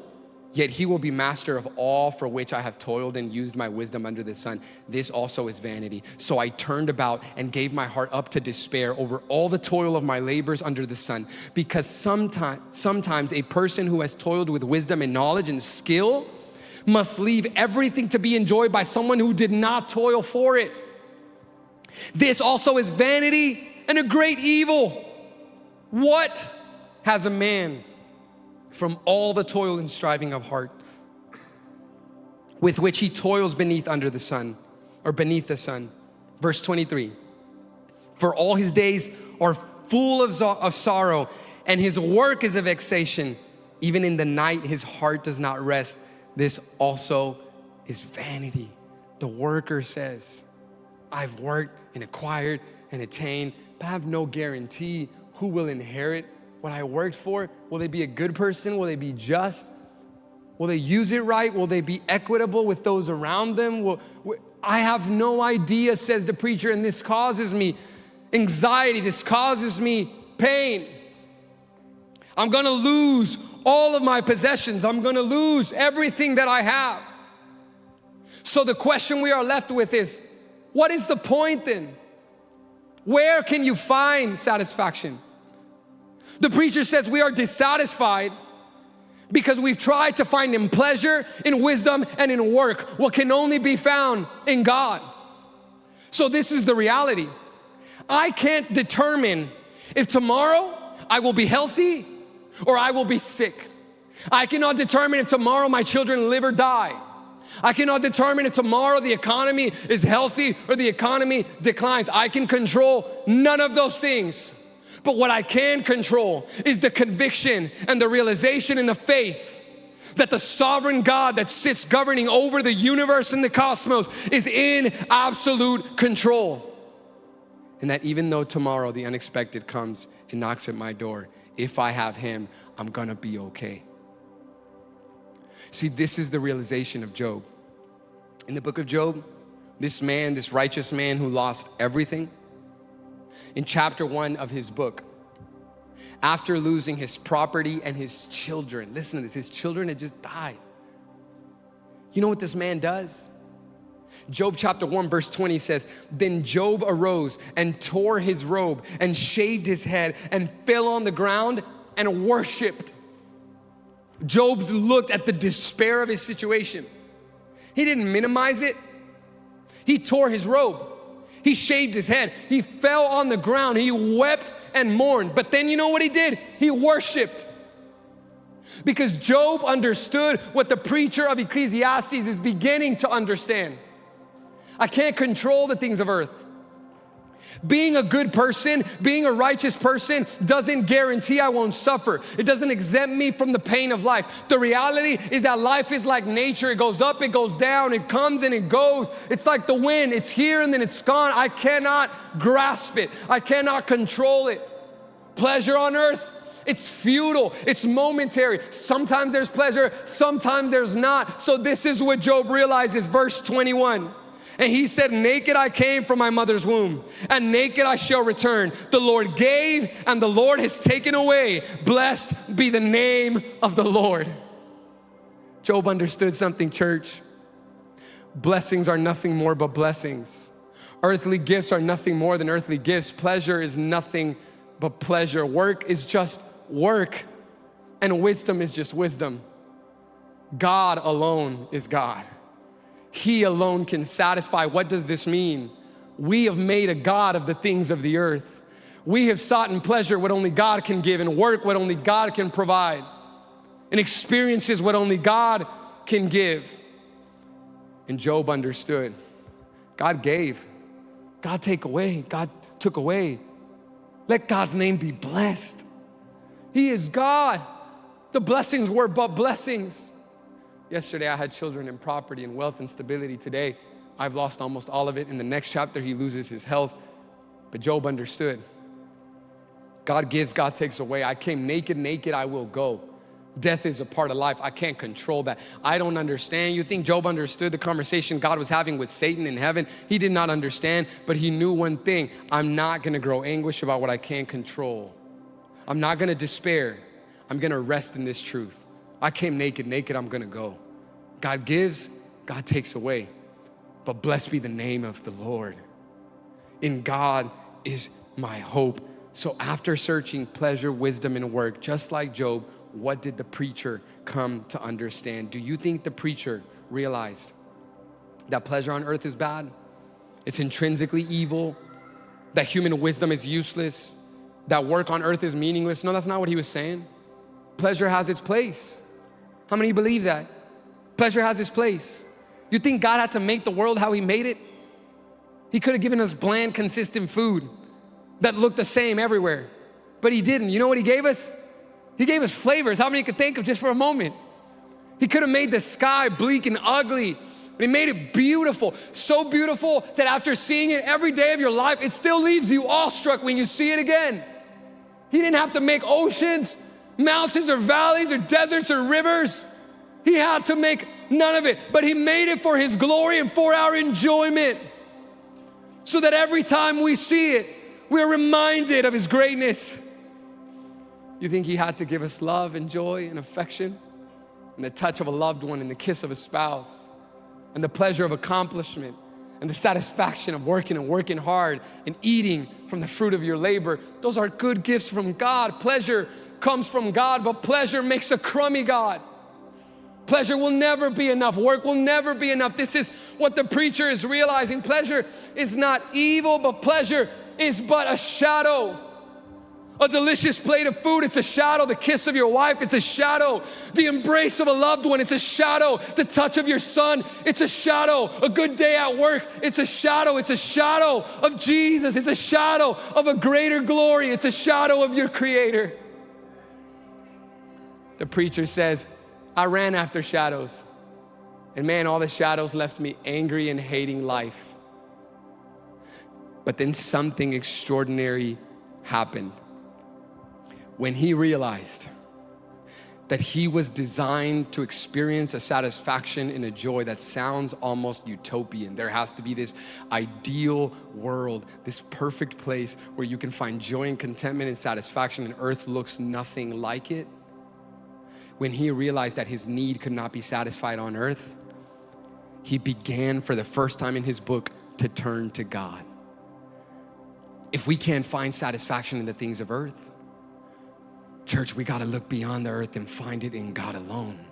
Speaker 1: Yet he will be master of all for which I have toiled and used my wisdom under the sun. This also is vanity. So I turned about and gave my heart up to despair over all the toil of my labors under the sun. Because sometimes a person who has toiled with wisdom and knowledge and skill must leave everything to be enjoyed by someone who did not toil for it. This also is vanity and a great evil. What has a man from all the toil and striving of heart with which he toils beneath the sun? Verse 23. For all his days are full of sorrow, and his work is a vexation. Even in the night his heart does not rest. This also is vanity. The worker says, I've worked and acquired and attained, but I have no guarantee who will inherit what I worked for. Will they be a good person? Will they be just? Will they use it right? Will they be equitable with those around them? I have no idea, says the preacher, and this causes me anxiety. This causes me pain. I'm gonna lose all of my possessions. I'm gonna lose everything that I have. So the question we are left with is, what is the point then? Where can you find satisfaction? The preacher says we are dissatisfied because we've tried to find in pleasure, in wisdom, and in work what can only be found in God. So this is the reality. I can't determine if tomorrow I will be healthy or I will be sick. I cannot determine if tomorrow my children live or die. I cannot determine if tomorrow the economy is healthy or the economy declines. I can control none of those things. But what I can control is the conviction and the realization and the faith that the sovereign God that sits governing over the universe and the cosmos is in absolute control. And that even though tomorrow the unexpected comes and knocks at my door, if I have him, I'm gonna be okay. See, this is the realization of Job. In the book of Job, this man, this righteous man who lost everything, in chapter 1 of his book, after losing his property and his children, listen to this, his children had just died. You know what this man does? Job chapter 1 verse 20 says, then Job arose and tore his robe and shaved his head and fell on the ground and worshiped. Job looked at the despair of his situation. He didn't minimize it. He tore his robe. He shaved his head. He fell on the ground. He wept and mourned. But then you know what he did? He worshiped. Because Job understood what the preacher of Ecclesiastes is beginning to understand. I can't control the things of earth. Being a good person, being a righteous person doesn't guarantee I won't suffer. It doesn't exempt me from the pain of life. The reality is that life is like nature. It goes up, it goes down, it comes and it goes. It's like the wind. It's here and then it's gone. I cannot grasp it. I cannot control it. Pleasure on earth, it's futile. It's momentary. Sometimes there's pleasure, sometimes there's not. So this is what Job realizes, verse 21. And he said, naked I came from my mother's womb, and naked I shall return. The Lord gave, and the Lord has taken away. Blessed be the name of the Lord. Job understood something, church. Blessings are nothing more but blessings. Earthly gifts are nothing more than earthly gifts. Pleasure is nothing but pleasure. Work is just work, and wisdom is just wisdom. God alone is God. He alone can satisfy. What does this mean? We have made a God of the things of the earth.
Speaker 2: We have sought in pleasure what only God can give, and work what only God can provide, and experiences what only God can give. And Job understood. God gave. God take away. God took away. Let God's name be blessed. He is God. The blessings were but blessings. Yesterday I had children and property and wealth and stability. Today I've lost almost all of it. In the next chapter he loses his health. But Job understood. God gives, God takes away. I came naked, naked I will go. Death is a part of life. I can't control that. I don't understand. You think Job understood the conversation God was having with Satan in heaven? He did not understand, but he knew one thing. I'm not gonna grow anguish about what I can't control. I'm not gonna despair. I'm gonna rest in this truth. I came naked, naked I'm gonna go. God gives, God takes away. But blessed be the name of the Lord. In God is my hope. So after searching pleasure, wisdom, and work, just like Job, what did the preacher come to understand? Do you think the preacher realized that pleasure on earth is bad? It's intrinsically evil, that human wisdom is useless, that work on earth is meaningless? No, that's not what he was saying. Pleasure has its place. How many believe that? Pleasure has its place. You think God had to make the world how he made it? He could have given us bland, consistent food that looked the same everywhere, but he didn't. You know what he gave us? He gave us flavors. How many could think of just for a moment? He could have made the sky bleak and ugly, but he made it beautiful. So beautiful that after seeing it every day of your life, it still leaves you awestruck when you see it again. He didn't have to make oceans, mountains, or valleys, or deserts, or rivers. He had to make none of it, but he made it for his glory and for our enjoyment, so that every time we see it, we're reminded of his greatness. You think he had to give us love and joy and affection and the touch of a loved one and the kiss of a spouse and the pleasure of accomplishment and the satisfaction of working and working hard and eating from the fruit of your labor? Those are good gifts from God. Pleasure comes from God, but pleasure makes a crummy God. Pleasure will never be enough. Work will never be enough. This is what the preacher is realizing. Pleasure is not evil, but pleasure is but a shadow. A delicious plate of food, it's a shadow. The kiss of your wife, it's a shadow. The embrace of a loved one, it's a shadow. The touch of your son, it's a shadow. A good day at work, it's a shadow. It's a shadow of Jesus. It's a shadow of a greater glory. It's a shadow of your Creator. The preacher says, I ran after shadows. And man, all the shadows left me angry and hating life. But then something extraordinary happened. When he realized that he was designed to experience a satisfaction and a joy that sounds almost utopian. There has to be this ideal world, this perfect place where you can find joy and contentment and satisfaction, and earth looks nothing like it. When he realized that his need could not be satisfied on earth, he began for the first time in his book to turn to God. If we can't find satisfaction in the things of earth, church, we gotta look beyond the earth and find it in God alone.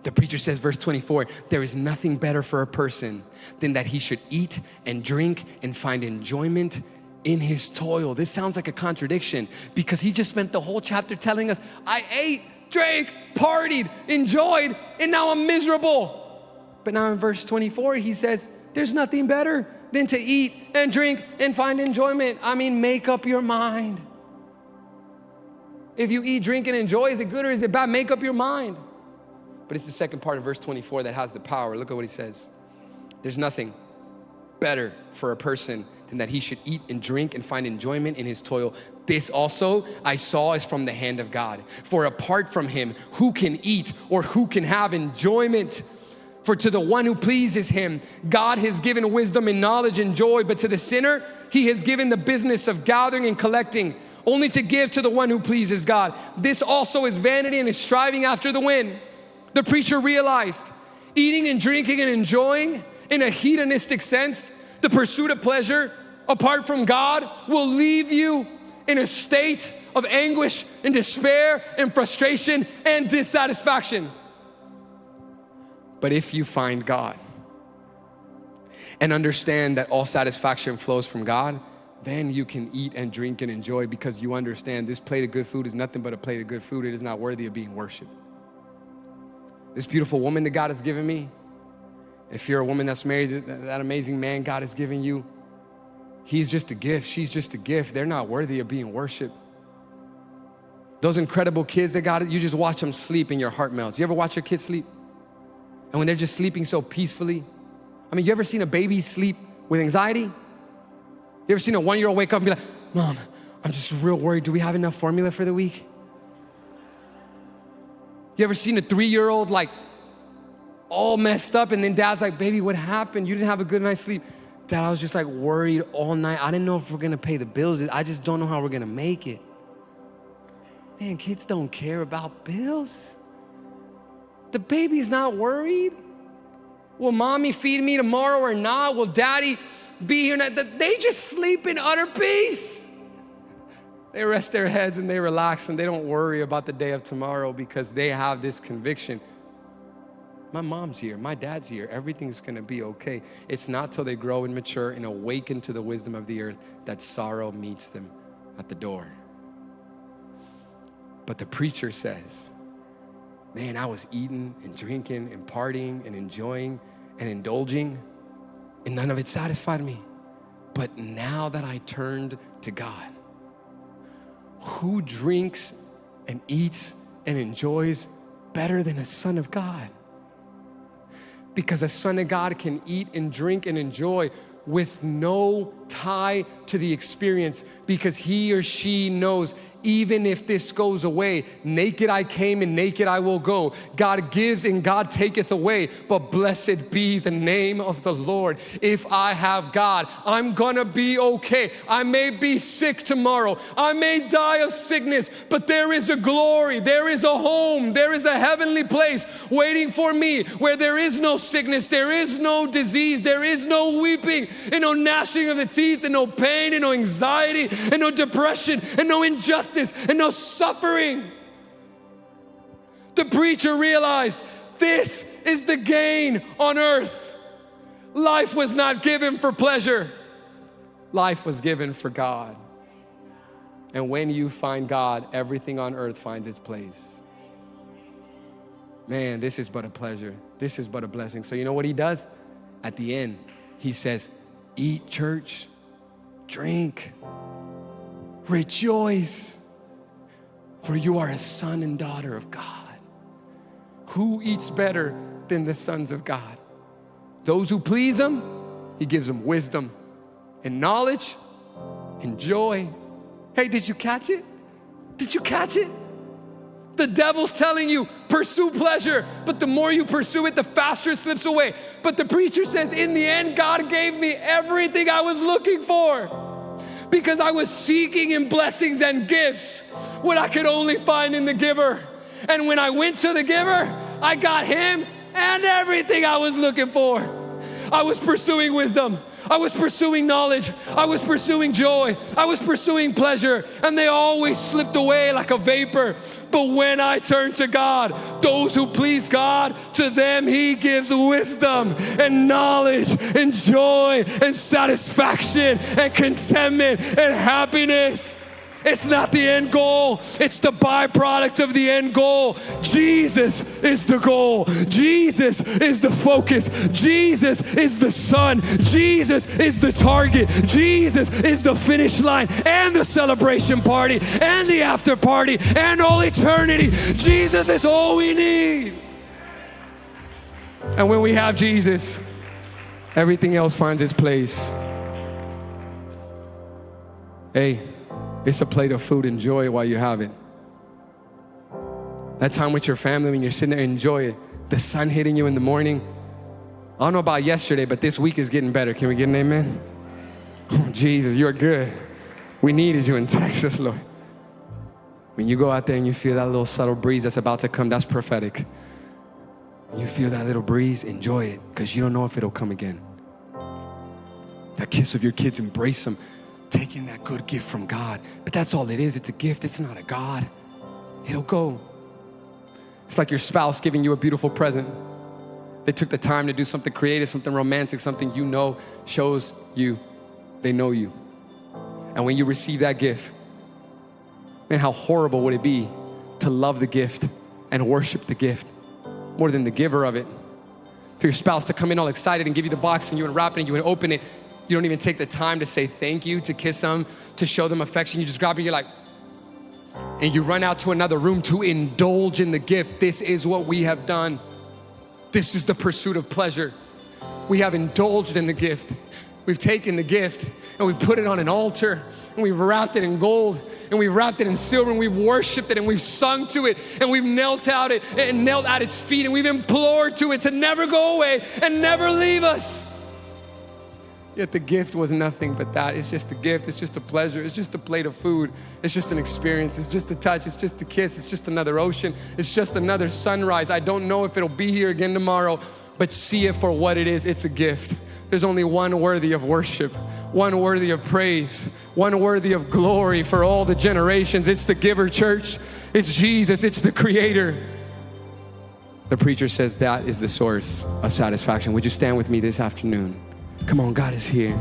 Speaker 2: The preacher says, verse 24, there is nothing better for a person than that he should eat and drink and find enjoyment in his toil. This sounds like a contradiction because he just spent the whole chapter telling us, I ate, drank, partied, enjoyed, and now I'm miserable. But now in verse 24, he says, there's nothing better than to eat and drink and find enjoyment. I mean, make up your mind. If you eat, drink, and enjoy, is it good or is it bad? Make up your mind. But it's the second part of verse 24 that has the power. Look at what he says. There's nothing better for a person than that he should eat and drink and find enjoyment in his toil. This also I saw is from the hand of God. For apart from him, who can eat or who can have enjoyment? For to the one who pleases him, God has given wisdom and knowledge and joy. But to the sinner, he has given the business of gathering and collecting, only to give to the one who pleases God. This also is vanity and is striving after the wind. The preacher realized eating and drinking and enjoying in a hedonistic sense, the pursuit of pleasure apart from God will leave you in a state of anguish and despair and frustration and dissatisfaction. But if you find God and understand that all satisfaction flows from God, then you can eat and drink and enjoy, because you understand this plate of good food is nothing but a plate of good food. It is not worthy of being worshiped. This beautiful woman that God has given me, if you're a woman that's married to that amazing man God has given you, he's just a gift. She's just a gift. They're not worthy of being worshiped. Those incredible kids that God, you just watch them sleep and your heart melts. You ever watch your kids sleep? And when they're just sleeping so peacefully. I mean, you ever seen a baby sleep with anxiety? You ever seen a 1-year-old wake up and be like, Mom, I'm just real worried. Do we have enough formula for the week? You ever seen a 3-year-old like all messed up, and then dad's like, baby, what happened? You didn't have a good night's sleep. Dad, I was just like worried all night. I didn't know if we're gonna pay the bills. I just don't know how we're gonna make it. Man, kids don't care about bills. The baby's not worried. Will mommy feed me tomorrow or not? Will daddy be here? They just sleep in utter peace. They rest their heads and they relax, and they don't worry about the day of tomorrow, because they have this conviction. My mom's here, my dad's here, everything's gonna be okay. It's not till they grow and mature and awaken to the wisdom of the earth that sorrow meets them at the door. But the preacher says, man, I was eating and drinking and partying and enjoying and indulging, and none of it satisfied me. But now that I turned to God, who drinks and eats and enjoys better than a son of God? Because a son of God can eat and drink and enjoy with no tie to the experience, because he or she knows, even if this goes away, naked I came and naked I will go. God gives and God taketh away, but blessed be the name of the Lord. If I have God, I'm gonna be okay. I may be sick tomorrow. I may die of sickness, but there is a glory, there is a home, there is a heavenly place waiting for me, where there is no sickness, there is no disease, there is no weeping and no gnashing of the teeth and no pain and no anxiety and no depression and no injustice and no suffering. The preacher realized this is the gain on earth. Life was not given for pleasure. Life was given for God. And when you find God, everything on earth finds its place. Man, this is but a pleasure. This is but a blessing. So you know what he does? At the end, he says, eat, church, drink, rejoice, for you are a son and daughter of God. Who eats better than the sons of God? Those who please him, he gives them wisdom and knowledge and joy. Hey, did you catch it? Did you catch it? The devil's telling you, pursue pleasure, but the more you pursue it, the faster it slips away. But the preacher says, in the end, God gave me everything I was looking for, because I was seeking in blessings and gifts what I could only find in the giver. And when I went to the giver, I got him and everything I was looking for. I was pursuing wisdom. I was pursuing knowledge. I was pursuing joy. I was pursuing pleasure, and they always slipped away like a vapor. But when I turn to God, those who please God, to them he gives wisdom and knowledge and joy and satisfaction and contentment and happiness. It's not the end goal. It's the byproduct of the end goal. Jesus is the goal. Jesus is the focus. Jesus is the sun. Jesus is the target. Jesus is the finish line and the celebration party and the after party and all eternity. Jesus is all we need. And when we have Jesus, everything else finds its place. Hey, it's a plate of food. Enjoy it while you have it. That time with your family, when you're sitting there, enjoy it. The sun hitting you in the morning. I don't know about yesterday, but this week is getting better. Can we get an amen? Oh, Jesus, you're good. We needed you in Texas, Lord. When you go out there and you feel that little subtle breeze that's about to come, that's prophetic. When you feel that little breeze, enjoy it, because you don't know if it'll come again. That kiss of your kids, embrace them. Taking that good gift from God. But that's all it is. It's a gift. It's not a God. It'll go. It's like your spouse giving you a beautiful present. They took the time to do something creative, something romantic, something you know shows you they know you.
Speaker 1: And when you receive that gift, man, how horrible would it be to love the gift and worship the gift more than the giver of it? For your spouse to come in all excited and give you the box and you unwrap it and you open it, you don't even take the time to say thank you, to kiss them, to show them affection. You just grab it and you're like, and you run out to another room to indulge in the gift. This is what we have done. This is the pursuit of pleasure. We have indulged in the gift. We've taken the gift and we've put it on an altar and we've wrapped it in gold and we've wrapped it in silver and we've worshiped it and we've sung to it and we've knelt at its feet and we've implored to it to never go away and never leave us. Yet the gift was nothing but that. It's just a gift. It's just a pleasure. It's just a plate of food. It's just an experience. It's just a touch. It's just a kiss. It's just another ocean. It's just another sunrise. I don't know if it'll be here again tomorrow, but see it for what it is. It's a gift. There's only one worthy of worship, one worthy of praise, one worthy of glory for all the generations. It's the giver, church. It's Jesus. It's the creator. The preacher says that is the source of satisfaction. Would you stand with me this afternoon? Come on, God is here.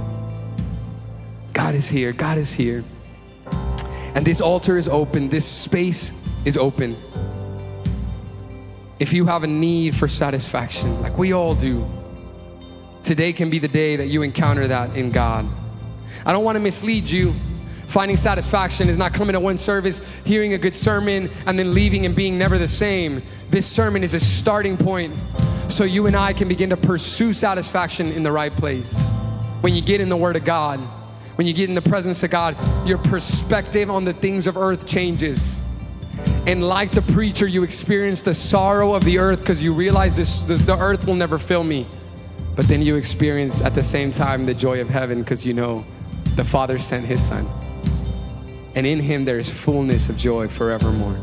Speaker 1: God is here. God is here. And this altar is open. This space is open. If you have a need for satisfaction, like we all do, today can be the day that you encounter that in God. I don't want to mislead you. Finding satisfaction is not coming to one service, hearing a good sermon, and then leaving and being never the same. This sermon is a starting point so you and I can begin to pursue satisfaction in the right place. When you get in the Word of God, when you get in the presence of God, your perspective on the things of earth changes. And like the preacher, you experience the sorrow of the earth because you realize the earth will never fill me. But then you experience at the same time the joy of heaven because you know the Father sent His Son. And in Him there is fullness of joy forevermore.